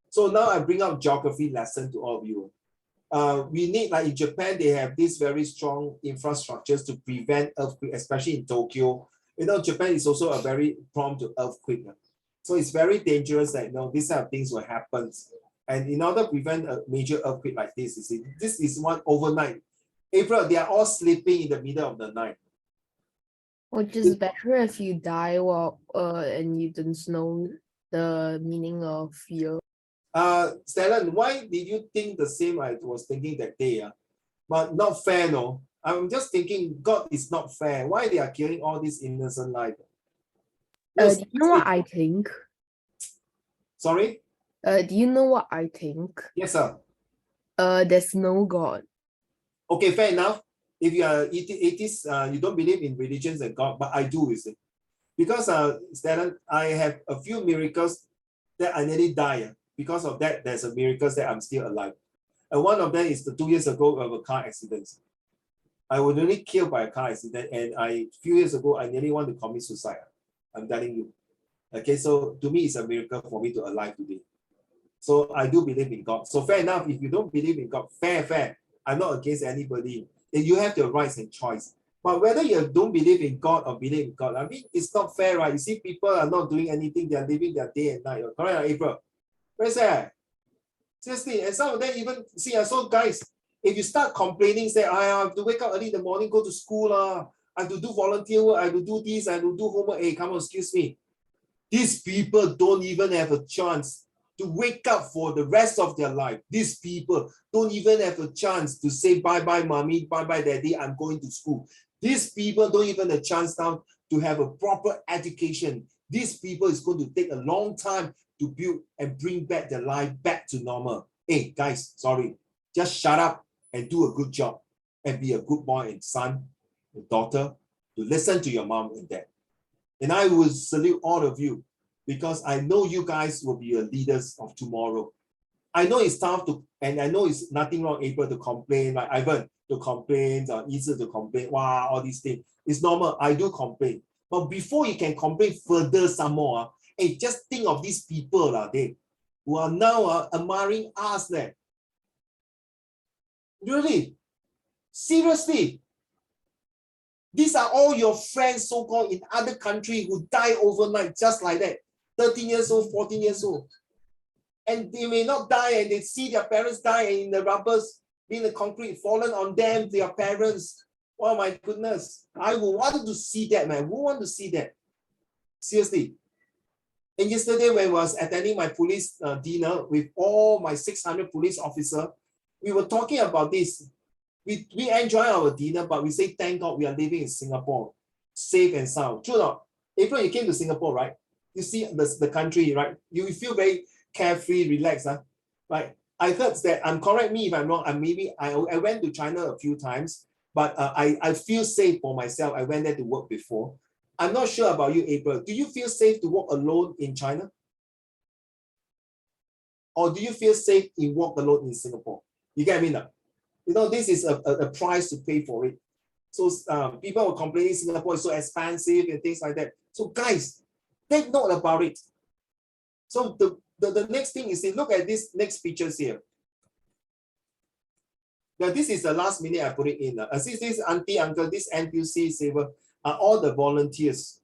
So now I bring up geography lesson to all of you. We need, like in Japan, they have these very strong infrastructures to prevent earthquake, especially in Tokyo. You know, Japan is also a very prone to earthquake. So it's very dangerous that, you know, these kind of things will happen. And in order to prevent a major earthquake like this, you see, this is one overnight. April, they are all sleeping in the middle of the night. Which is better if you die while and you don't know the meaning of fear. Stellan, why did you think the same I was thinking that day? But not fair, no. I'm just thinking God is not fair. Why they are killing all these innocent life? No, Do you know what I think? sorry? Do you know what I think? Yes, sir. There's no God. Okay, fair enough. If you are atheist, you don't believe in religions and God, but I do, you see. Because, Stellan, I have a few miracles that I nearly die. Because of that, there's a miracle that I'm still alive. And one of them is the 2 years ago of a car accident. I was nearly killed by a car accident, and a few years ago, I nearly want to commit suicide. I'm telling you. Okay, so to me, it's a miracle for me to alive today. So I do believe in God. So fair enough, if you don't believe in God, fair. I'm not against anybody. And you have your rights and choice. But whether you don't believe in God or believe in God, I mean, it's not fair, right? You see, people are not doing anything. They're living their day and night. Correct, April? Very sad. Seriously, and some of them even, see, so guys, if you start complaining, say, I have to wake up early in the morning, go to school, I have to do volunteer work, I have to do this, I have to do homework. Hey, come on, excuse me. These people don't even have a chance to wake up for the rest of their life. These people don't even have a chance to say bye-bye, mommy, bye-bye, daddy, I'm going to school. These people don't even have a chance now to have a proper education. These people is going to take a long time to build and bring back their life back to normal. Hey, guys, sorry. Just shut up and do a good job and be a good boy and son and daughter to listen to your mom and dad. And I will salute all of you because I know you guys will be your leaders of tomorrow. I know it's tough to, and I know it's nothing wrong, April, to complain, like Ivan to complain, or Isa to complain, wow, all these things. It's normal, I do complain. But before you can complain further some more, hey, just think of these people they, who are now admiring us there. Really, seriously. These are all your friends, so-called in other countries, who die overnight just like that. 13 years old, 14 years old. And they may not die and they see their parents die in the rubbers, in the concrete, fallen on them, their parents. Oh my goodness. I would want to see that, man. Who want to see that? Seriously. And yesterday when I was attending my police dinner with all my 600 police officers, we were talking about this. We enjoy our dinner, but we say, thank God we are living in Singapore, safe and sound. True or not? April, you came to Singapore, right? You see the country, right? You feel very carefree, relaxed, right? I heard that, correct me if I'm wrong, I went to China a few times, but I feel safe for myself. I went there to work before. I'm not sure about you, April. Do you feel safe to walk alone in China? Or do you feel safe in walk alone in Singapore? You get me now? You know, this is a price to pay for it. So people are complaining Singapore is so expensive and things like that. So guys, take note about it. So the next thing is, look at this next pictures here. Now this is the last minute I put it in. See this auntie, uncle, this NTUC saver are all the volunteers.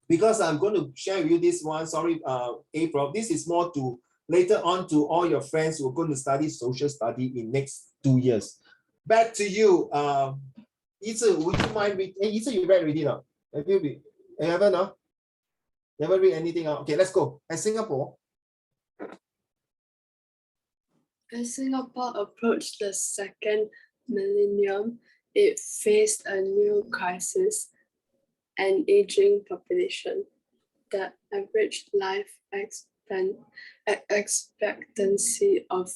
Because I'm going to share with you this one, sorry, April, this is more to later on to all your friends who are going to study social study in next 2 years. Back to you, Isa, would you mind read? Hey, Isa, you read already now? Have you read? Haven't, no? Never read anything out. Okay, let's go. At Singapore. As Singapore approached the second millennium, it faced a new crisis, an aging population. The average life expectancy of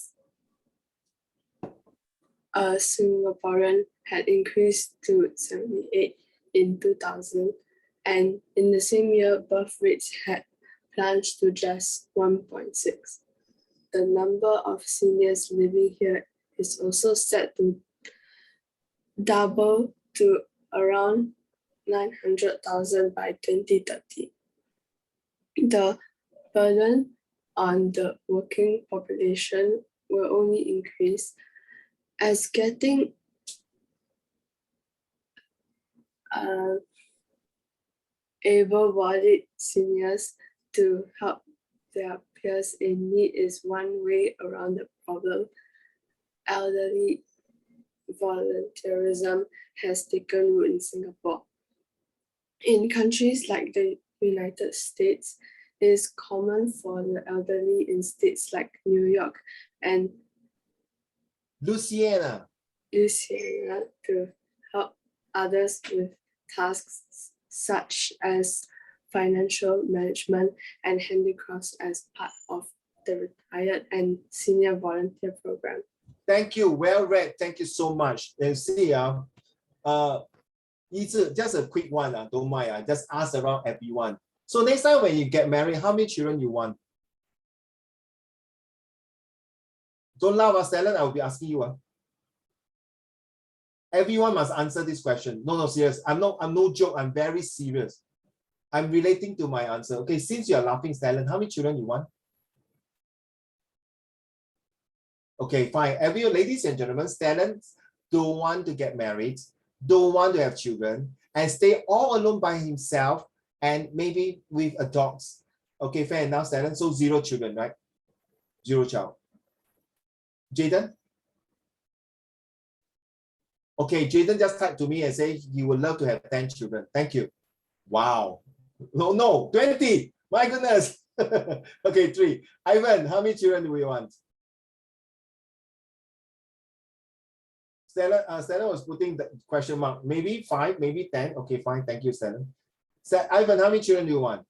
a Singaporean had increased to 78 in 2000, and in the same year, birth rates had plunged to just 1.6. The number of seniors living here is also set to double to around 900,000 by 2030. The burden on the working population will only increase as getting able-bodied seniors to help their peers in need is one way around the problem. Elderly volunteerism has taken root in Singapore. In countries like the United States, it is common for the elderly in states like New York and Louisiana. to help others with tasks such as financial management and handicrafts as part of the retired and senior volunteer program. Thank you. Well read. Thank you so much. And see, just a quick one. Don't mind. Just ask around everyone. So next time when you get married, how many children you want? Don't laugh, Stellan. I will be asking you. Everyone must answer this question. No, serious. I'm no joke. I'm very serious. I'm relating to my answer. Okay, since you're laughing, Stellan, how many children you want? Okay, fine. Ladies and gentlemen, Stellan don't want to get married, don't want to have children, and stay all alone by himself, and maybe with a dog. Okay, fair enough, Stellan. So 0 children, right? 0 child. Jaden? Okay, Jaden just typed to me and say he would love to have 10 children. Thank you. Wow. No, 20. My goodness. Okay, 3. Ivan, how many children do we want? Stella was putting the question mark. Maybe 5, maybe 10. Okay, fine. Thank you, Stella. Ivan, how many children do you want?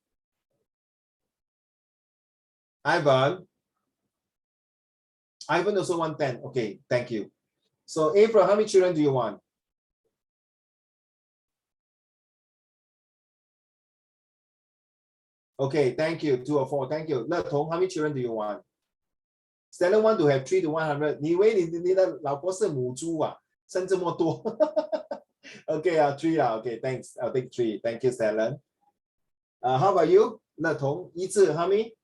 Ivan also want 10. Okay, thank you. So April, how many children do you want? Okay, thank you. 2 or 4. Thank you. Le Tong, how many children do you want? Stella want to have 3 to 100. 你以为你的老婆是母猪啊？生这么多。Okay, 3 Okay, thanks. I'll take 3. Thank you, Stella. How about you? Le Tong, 一致 how many?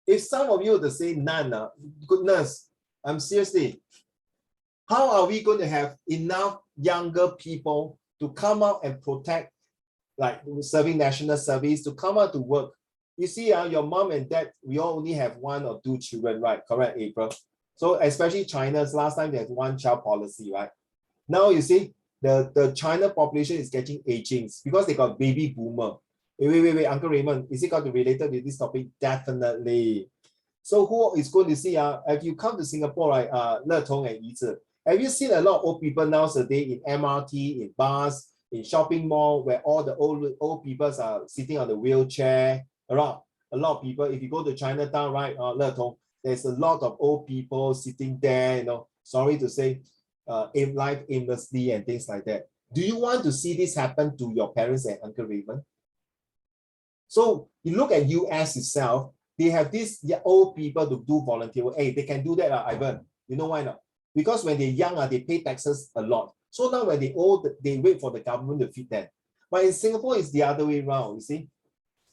If some of you would say none, goodness, I'm seriously. How are we going to have enough younger people to come out and protect, like serving national service, to come out to work? You see, your mom and dad, we all only have 1 or 2 children, right? Correct, April? So especially China's last time they had 1-child policy, right? Now you see, the China population is getting aging because they got baby boomer. Wait, Uncle Raymond, is it got related with this topic? Definitely. So who is going to see, if you come to Singapore, right, Le Tong and Yi Zhi, have you seen a lot of old people nowadays in MRT, in bus, in shopping mall, where all the old people are sitting on the wheelchair? Around a lot of people, if you go to Chinatown, right, Le Tong, there's a lot of old people sitting there, sorry to say, life aimlessly and things like that. Do you want to see this happen to your parents and Uncle Raymond? So you look at US itself, they have these old people to do volunteer work. Hey, they can do that, Ivan. You know why not? Because when they're young, they pay taxes a lot. So now when they're old, they wait for the government to feed them. But in Singapore, it's the other way around, you see.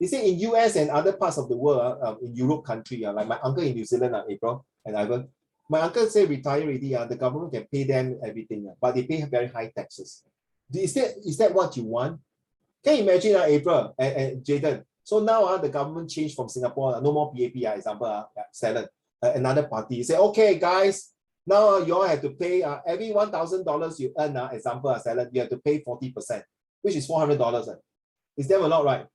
You see, in US and other parts of the world, in Europe country, like my uncle in New Zealand, April and Ivan, my uncle say retire already, the government can pay them everything, but they pay very high taxes. Is that what you want? Can you imagine, April and Jaden? So now the government changed from Singapore, no more PAP, example, another party say, okay, guys, now you all have to pay every $1,000 you earn, example, you have to pay 40%, which is $400. Is that a lot, right?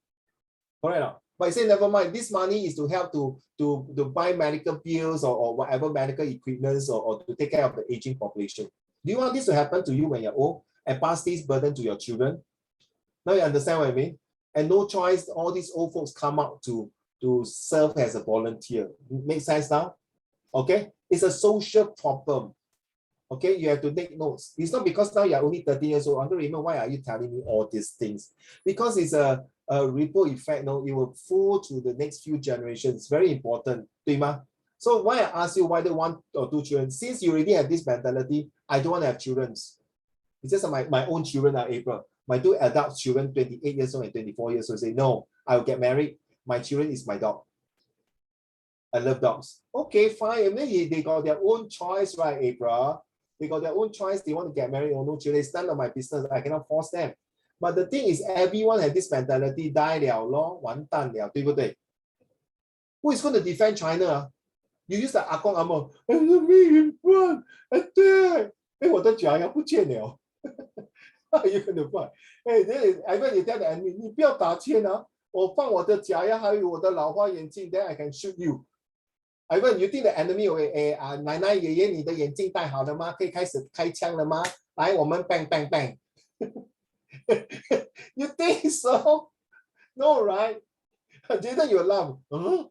Correct. But I say, never mind, this money is to help to buy medical bills or whatever medical equipment or to take care of the aging population. Do you want this to happen to you when you're old and pass this burden to your children? Now you understand what I mean? And no choice, all these old folks come out to serve as a volunteer. Make sense now? Okay? It's a social problem. Okay, you have to take notes. It's not because now you're only 13 years old. Uncle Raymond, why are you telling me all these things? Because it's a ripple effect, no, it will flow to the next few generations. Very important, 对吗? So why I ask you whether 1 or 2 children, since you already have this mentality, I don't want to have children. It's just my own children are April. My 2 adult children, 28 years old and 24 years old, say, no, I will get married. My children is my dog. I love dogs. Okay, fine. And then they got their own choice, right, April? They got their own choice. They want to get married or no children. It's none of my business. I cannot force them. But the thing is, everyone has this mentality, die了咯，完蛋了，对不对？ Who is going to defend China? You use the 阿公阿嬷 enemy in front, attack. 哎，我的假牙不见了。How are you going to fight? Hey, I bet you tell the enemy, 你不要打枪啊！我放我的假牙还有我的老花眼镜 then I can shoot you. I bet you think the enemy will, 奶奶爷爷，你的眼镜戴好了吗？可以开始开枪了吗？来，我们 bang bang bang. You think so? No, right? Jaden, you laugh. Huh?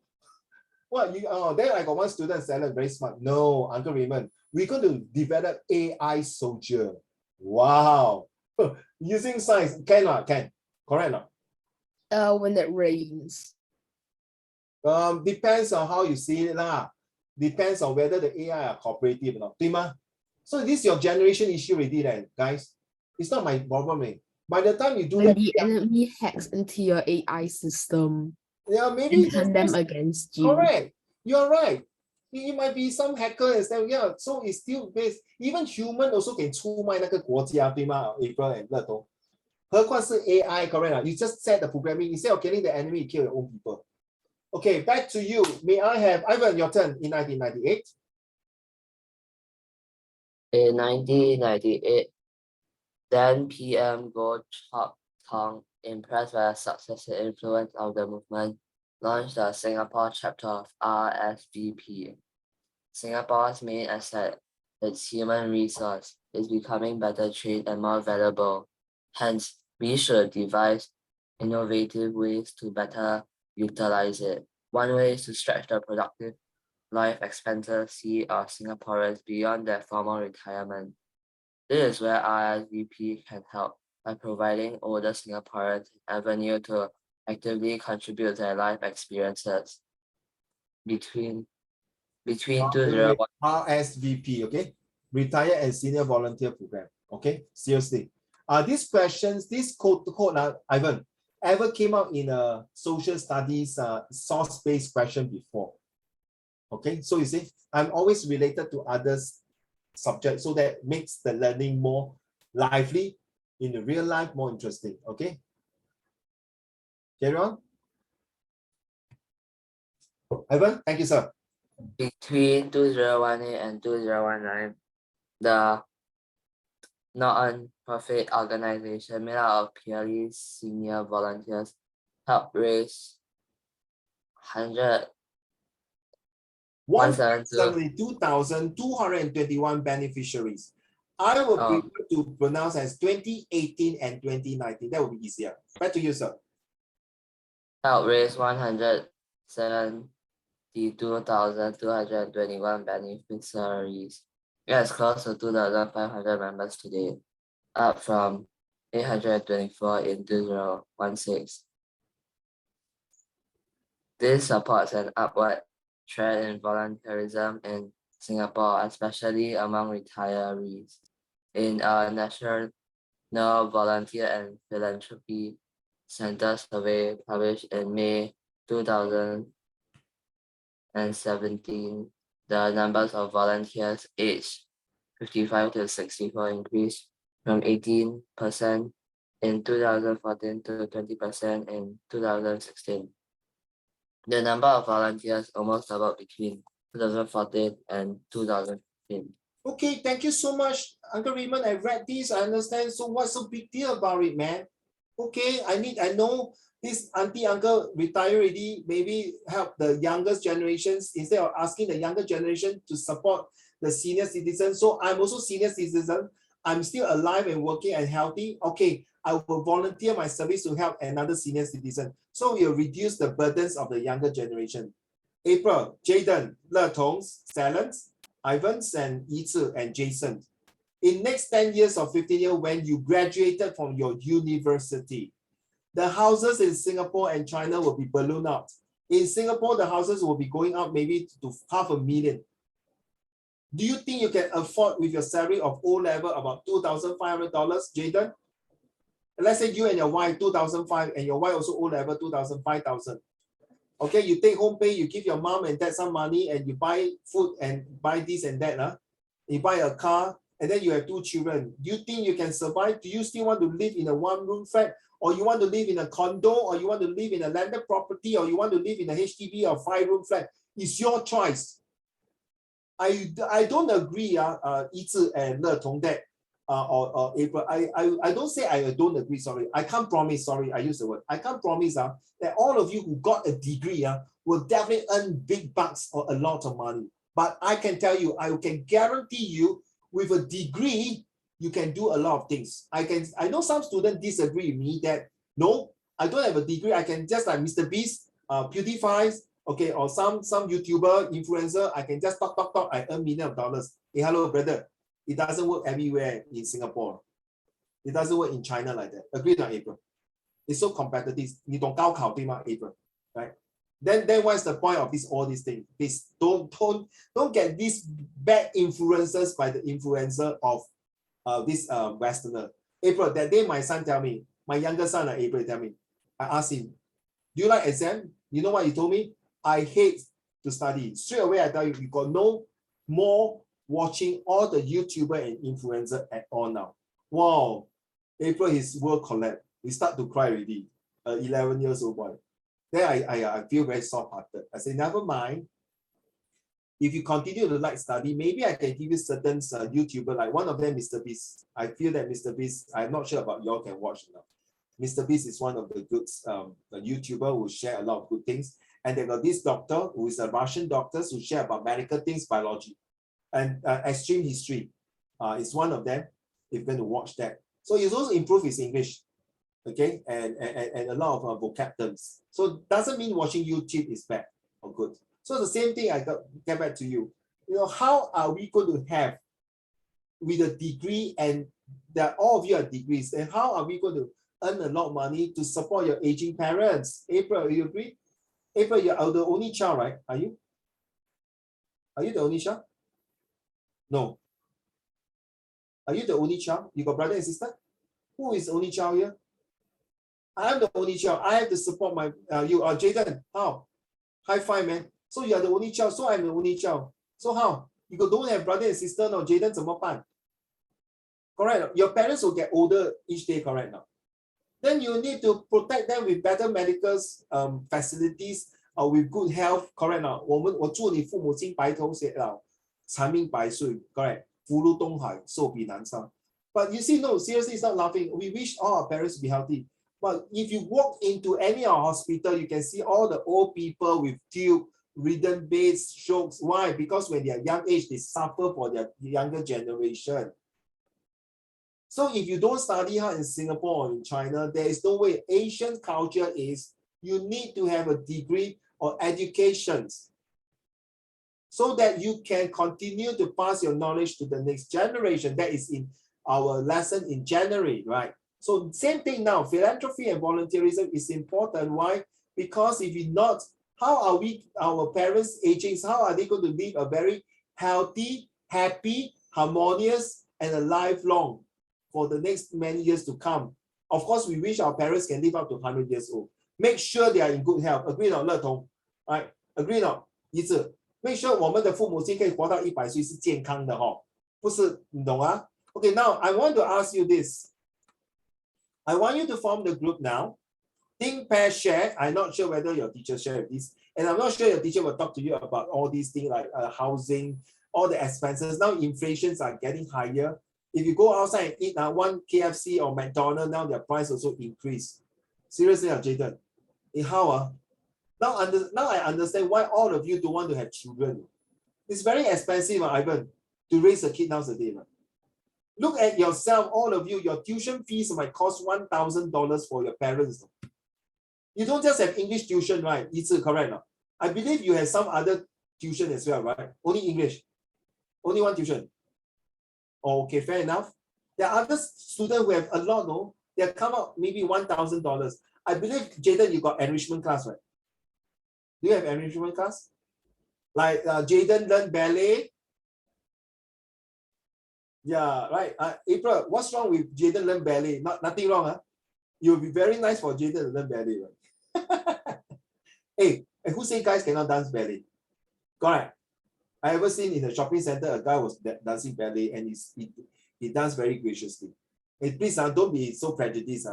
What you? Oh, then I got one student, Salad, very smart. No, Uncle Raymond, we're going to develop AI soldier. Wow. Using science, can or can? Correct or When it rains. depends on how you see it lah. Depends on whether the AI are cooperative or not. 对吗? So this is your generation issue already then, guys. It's not my problem. By the time you do When that, the enemy hacks into your AI system yeah, maybe and turn them against you. correct. You're right. It might be some hacker and stuff. Yeah, so it's still based. Even human also can 出卖那个国家，对吗 ？April and 乐东，何况是 AI, correct? You just set the programming instead of killing the enemy, you kill your own people. Okay, back to you. May I have Ivan your turn in 1998? In 1998, then PM Goh Chok Tong, impressed by the success and influence of the movement, launched the Singapore chapter of RSVP. Singapore's main asset, its human resource, is becoming better trained and more valuable. Hence, we should devise innovative ways to better utilize it. One way is to stretch the productive life expectancy of Singaporeans beyond their formal retirement. This is where RSVP can help by providing older Singaporeans an avenue to actively contribute their life experiences. Between 2001 RSVP, okay? Retire and Senior Volunteer Program, okay? Seriously. These questions, this code, Ivan, ever came out in a social studies source-based question before. Okay, so you see, I'm always related to others subjects so that makes the learning more lively, in the real life more interesting, okay? Carry on. Ivan, thank you, sir. Between 2018 and 2019, the non-profit organization made up of purely senior volunteers helped raise 172,221 beneficiaries. I will Oh. prefer to pronounce as 2018 and 2019. That will be easier. Back to you, sir. helped raise 172,221 beneficiaries. It has close to 2,500 members today, up from 824 in 2016. This supports an upward trend in volunteerism in Singapore, especially among retirees. In a National Volunteer and Philanthropy Center survey published in May 2017, the numbers of volunteers aged 55 to 64 increased from 18% in 2014 to 20% in 2016. The number of volunteers almost doubled between 2014 and 2015. Okay, thank you so much, Uncle Raymond. I read this, I understand. So what's so big deal about it, man? Okay, I know this auntie, uncle retire already, maybe help the youngest generations instead of asking the younger generation to support the senior citizens. So I'm also senior citizen. I'm still alive and working and healthy. Okay, I will volunteer my service to help another senior citizen. So we'll reduce the burdens of the younger generation. April, Jaden, Le Tong, Salons. Ivans and Yizi and Jason. In next 10 years or 15 years, when you graduated from your university, the houses in Singapore and China will be ballooned out. In Singapore, the houses will be going up maybe to $500,000. Do you think you can afford with your salary of O-level about $2,500, Jaden? Let's say you and your wife, 2,500, and your wife also O-level, 2,000, 5,000. Okay, you take home pay, you give your mom and dad some money, and you buy food and buy this and that. You buy a car, and then you have 2 children. Do you think you can survive? Do you still want to live in a 1-room flat, or you want to live in a condo, or you want to live in a landed property, or you want to live in a HDB or 5-room flat? It's your choice. I don't agree, Yizi and Le Tong that or April. I don't say I don't agree, sorry. I can't promise, sorry, I use the word. I can't promise that all of you who got a degree will definitely earn big bucks or a lot of money. But I can tell you, I can guarantee you, with a degree, you can do a lot of things. I know some students disagree with me that, no, I don't have a degree. I can just like Mr. Beast, PewDiePie, okay, or some YouTuber, influencer, I can just talk, I earn millions of dollars. Hey, hello, brother. It doesn't work everywhere in Singapore. It doesn't work in China like that. Agree on April? It's so competitive. 你懂高考对吗, April? Right? Then what's the point of all these things? Please don't get these bad influences by the influencer of this Westerner. April, that day my son tell me, my younger son, April, tell me, I asked him, do you like exam? You know what he told me? I hate to study. Straight away, I tell you, you got no more watching all the YouTuber and influencer at all now. Wow, April, his world collapsed. We start to cry already. 11 years old boy. Then I feel very soft-hearted. I say, never mind. If you continue to like study, maybe I can give you certain YouTuber, like one of them, Mr. Beast. I feel that Mr. Beast, I'm not sure about y'all can watch now. Mr. Beast is one of the good YouTuber who share a lot of good things. And they got this doctor who is a Russian doctor who share about medical things, biology, and extreme history. Is one of them. If you're going to watch that. So he's also improved his English, okay, and a lot of vocab terms. So doesn't mean watching YouTube is bad or good. So the same thing, I get back to you. You know, how are we going to have with a degree, and that all of you are degrees, and how are we going to earn a lot of money to support your aging parents? April, you agree? April, you're the only child, right? Are you? Are you the only child? No. Are you the only child? You got brother and sister? Who is the only child here? I am the only child. I have to support my you. Jaden, how? High five, man. So you are the only child. So I'm the only child. So how? You don't have brother and sister now. Jaden, 怎么办? Correct. Your parents will get older each day. Correct now. Then you need to protect them with better medical facilities or with good health. Correct now. 我祝你父母亲白头偕老，长命百岁。Correct. 福如东海，寿比南山。But you see, no, seriously, it's not laughing. We wish all our parents to be healthy. But if you walk into any hospital, you can see all the old people with tube, ridden beds, strokes. Why? Because when they are young age, they suffer for their younger generation. So if you don't study hard in Singapore or in China, there is no way. Asian culture is you need to have a degree or education so that you can continue to pass your knowledge to the next generation. That is in our lesson in January, right? So same thing now, philanthropy and volunteerism is important. Why? Because if you not, how are we, our parents aging, how are they going to live a very healthy, happy, harmonious, and a lifelong for the next many years to come? Of course, we wish our parents can live up to 100 years old. Make sure they are in good health. Agree or not, Tong? Right? Agree or not? Yizi. Make sure 我们的父母亲可以活到100岁是健康的哦，不是你懂啊? Okay, now I want to ask you this. I want you to form the group now. Think, pair, share. I'm not sure whether your teacher share this, and I'm not sure your teacher will talk to you about all these things like housing, all the expenses. Now inflations are getting higher. If you go outside and eat one KFC or McDonald's, now their price also increase. Seriously, Jaden, how? Now I understand why all of you don't want to have children. It's very expensive, Ivan, to raise a kid nowadays. Look at yourself, all of you, your tuition fees might cost $1,000 for your parents. You don't just have English tuition, right? It's correct. I believe you have some other tuition as well, right? Only English. Only one tuition. Okay, fair enough. There are other students who have a lot, no? They have come out maybe $1,000. I believe, Jaden, you got enrichment class, right? Do you have enrichment class? Like Jaden learned ballet. Yeah, right. April, what's wrong with Jaden learn ballet? Nothing wrong, huh? You'll be very nice for Jaden to learn ballet, right? Hey, who say guys cannot dance ballet? Correct. I ever seen in the shopping center a guy was dancing ballet and he danced very graciously. Hey, please, don't be so prejudiced.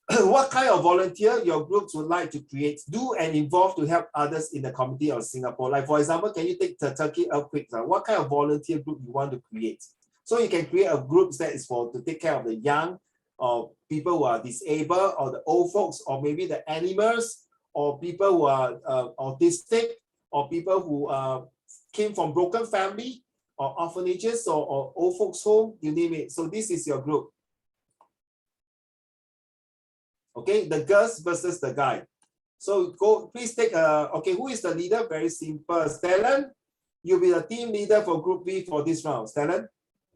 What kind of volunteer your groups would like to create, do and involve to help others in the community of Singapore? Like for example, can you take the Turkey earthquake? What kind of volunteer group you want to create? So you can create a group that is for to take care of the young or people who are disabled or the old folks or maybe the animals or people who are autistic or people who came from broken family or orphanages or old folks home, you name it. So this is your group. Okay, the girls versus the guy. So go, please take okay, who is the leader? Very simple. Stellan, you'll be the team leader for group B for this round. Stellan,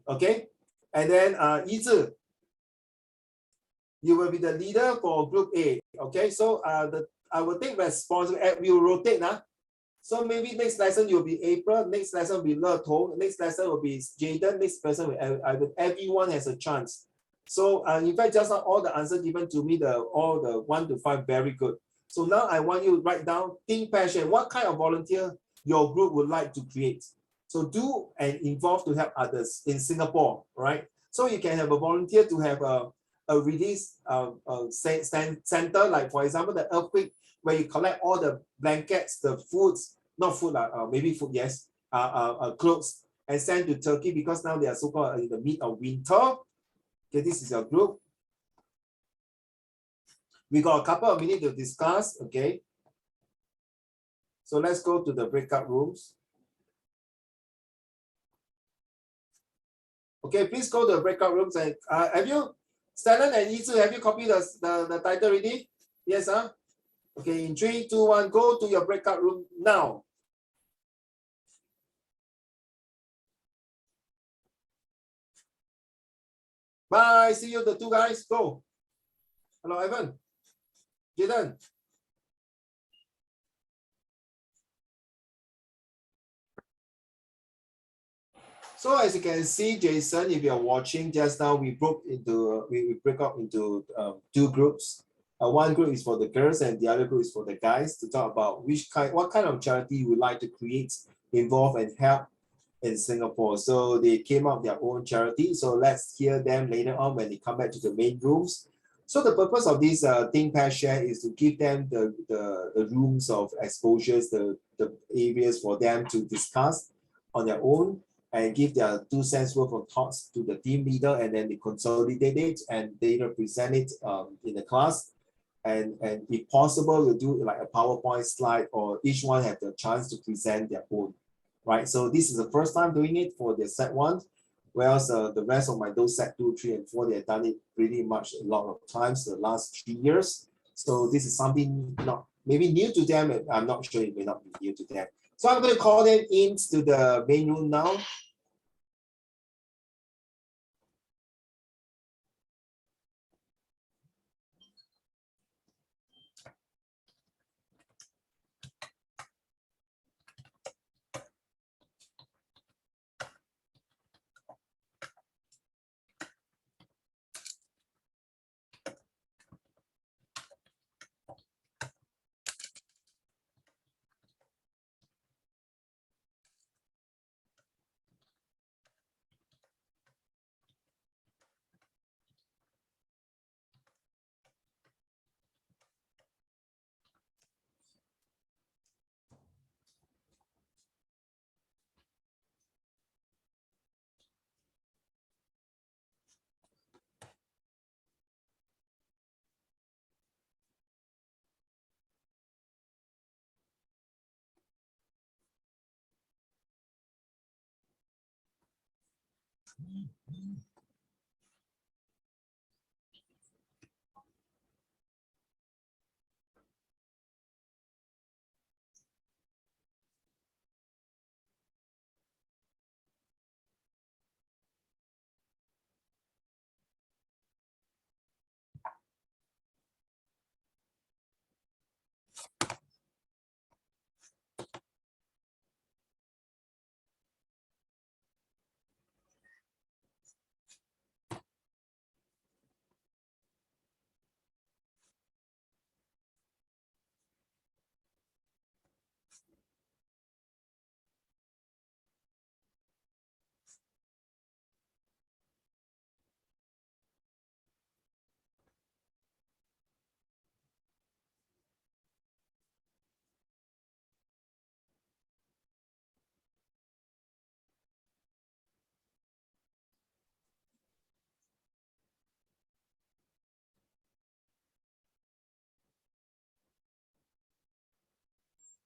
okay? And then Yizi, you will be the leader for group A. Okay, so I will take responsibility. We will rotate now. So maybe next lesson you'll be April, next lesson will be Le Tong, next lesson will be Jaden, next lesson will everyone has a chance. So in fact, just now all the answers given to me, all the 1 to 5, very good. So now I want you to write down, think passion, what kind of volunteer your group would like to create. So do and involve to help others in Singapore, right? So you can have a volunteer to have a release center, like for example, the earthquake, where you collect all the blankets, the foods, not food, maybe food, yes, clothes, and send to Turkey because now they are so-called in the mid of winter. Okay, this is your group. We got a couple of minutes to discuss, okay? So let's go to the breakout rooms. Okay, please go to the breakout rooms and have you, Stellan and Yizu, have you copied the title already? Yes, huh? Okay, in 3, 2, 1, go to your breakout room now. Bye, see you, the two guys, go. Hello, Evan. Jaden. So as you can see, Jason, if you are watching just now, we broke into we break up into 2 groups. One group is for the girls and the other group is for the guys to talk about what kind of charity you would like to create, involve and help in Singapore. So they came up with their own charity. So let's hear them later on when they come back to the main rooms. So the purpose of this Think Pair Share is to give them the rooms of exposures, the areas for them to discuss on their own and give their 2 cents worth of thoughts to the team leader, and then they consolidate it and they represent it in the class. And if possible, we'll do like a PowerPoint slide, or each one have the chance to present their own, right? So this is the first time doing it for the set 1, whereas the rest of my those set 2, 3, and 4, they have done it pretty much a lot of times the last 3 years. So this is something not maybe new to them, and I'm not sure it may not be new to them. So I'm going to call them into the main room now.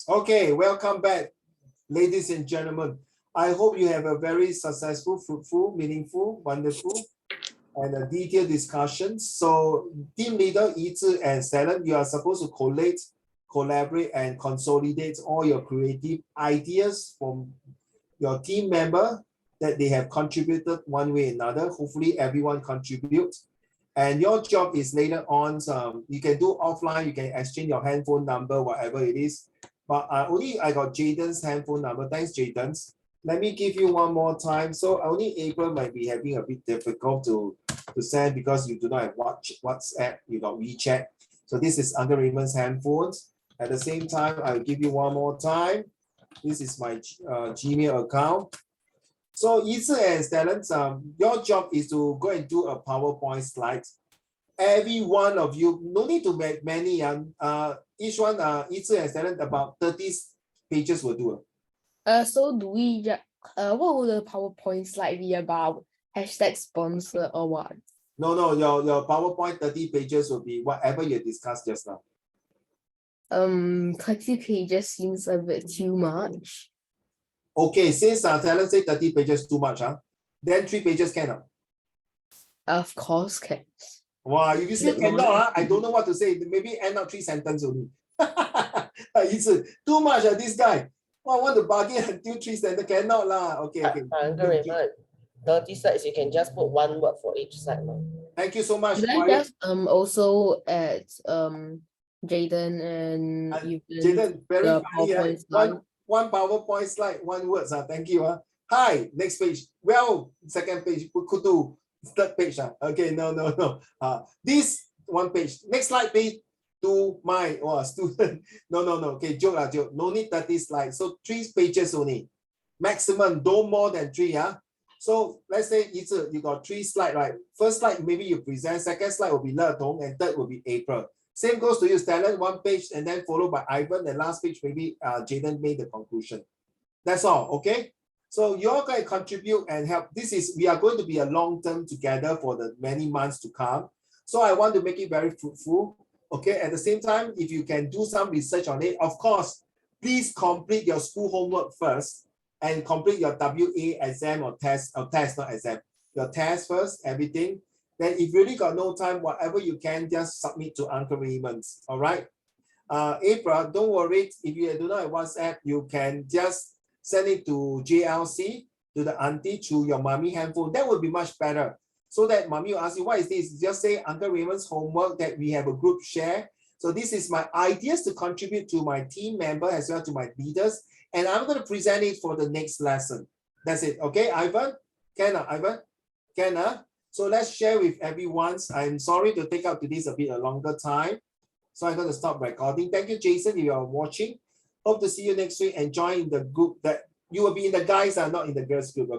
Okay, welcome back, ladies and gentlemen. I hope you have a very successful, fruitful, meaningful, wonderful, and a detailed discussion. So team leader Yi-Zhi and Selen, you are supposed to collate, collaborate, and consolidate all your creative ideas from your team member that they have contributed one way or another. Hopefully everyone contributes. And your job is later on, you can do offline, you can exchange your handphone number, whatever it is. But I got Jaden's handphone number. Thanks, Jaden's. Let me give you one more time. So only April might be having a bit difficult to send because you do not have WhatsApp, you got WeChat. So this is Uncle Raymond's handphones. At the same time, I'll give you one more time. This is my Gmail account. So Yi-Zhi and Stellan, your job is to go and do a PowerPoint slide. Every one of you, no need to make many. Each one, Yi-Zhi and Stellan, about 30 pages will do. So do we what will the PowerPoint slide be about? Hashtag sponsor or what? No, your PowerPoint 30 pages will be whatever you discussed just now. 30 pages seems a bit too much. Okay, since Stellan say 30 pages too much, then 3 pages cannot. Of course, can. Wow, if you still Bit more cannot, than I don't know what to say. Maybe end up 3 sentences only. Yi-Zhi, too much, this guy. I want to bargain until 3 sentences. Cannot lah. Okay. Uncle Raymond, 30 slides, you can just put one word for each slide. No? Thank you so much. Should I just also add Jaden and Jaden, very the funny. PowerPoint slide? One PowerPoint slide, 1 word. Thank you. Hi, next page. Well, second page. Could do third page. Okay, no. This 1 page. Next slide, please. To my student. No. Okay, joke. No need 30 slides. So 3 pages only. Maximum, don't more than 3. So let's say Yi-Zhi, you got 3 slides, right? First slide, maybe you present. Second slide will be Le Tong, and third will be April. Same goes to you, Stellan, 1 page, and then followed by Ivan. The last page, maybe Jaden made the conclusion. That's all, okay? So you're going to contribute and help. We are going to be a long term together for the many months to come. So I want to make it very fruitful, okay? At the same time, if you can do some research on it, of course, please complete your school homework first and complete your WA exam or test, not exam, your test first, everything. Then if you really got no time, whatever you can, just submit to Uncle Raymond's, all right? April, don't worry. If you do not have WhatsApp, you can just send it to JLC, to the auntie, through your mommy handphone. That would be much better. So that mommy will ask you, what is this? Just say Uncle Raymond's homework that we have a group share. So this is my ideas to contribute to my team member as well to my leaders. And I'm going to present it for the next lesson. That's it. Okay, Ivan? Can Ivan? Can So let's share with everyone. I'm sorry to take up to this a bit a longer time. So I'm going to stop recording. Thank you, Jason, if you are watching. Hope to see you next week and join the group that you will be in the guys, not in the girls group.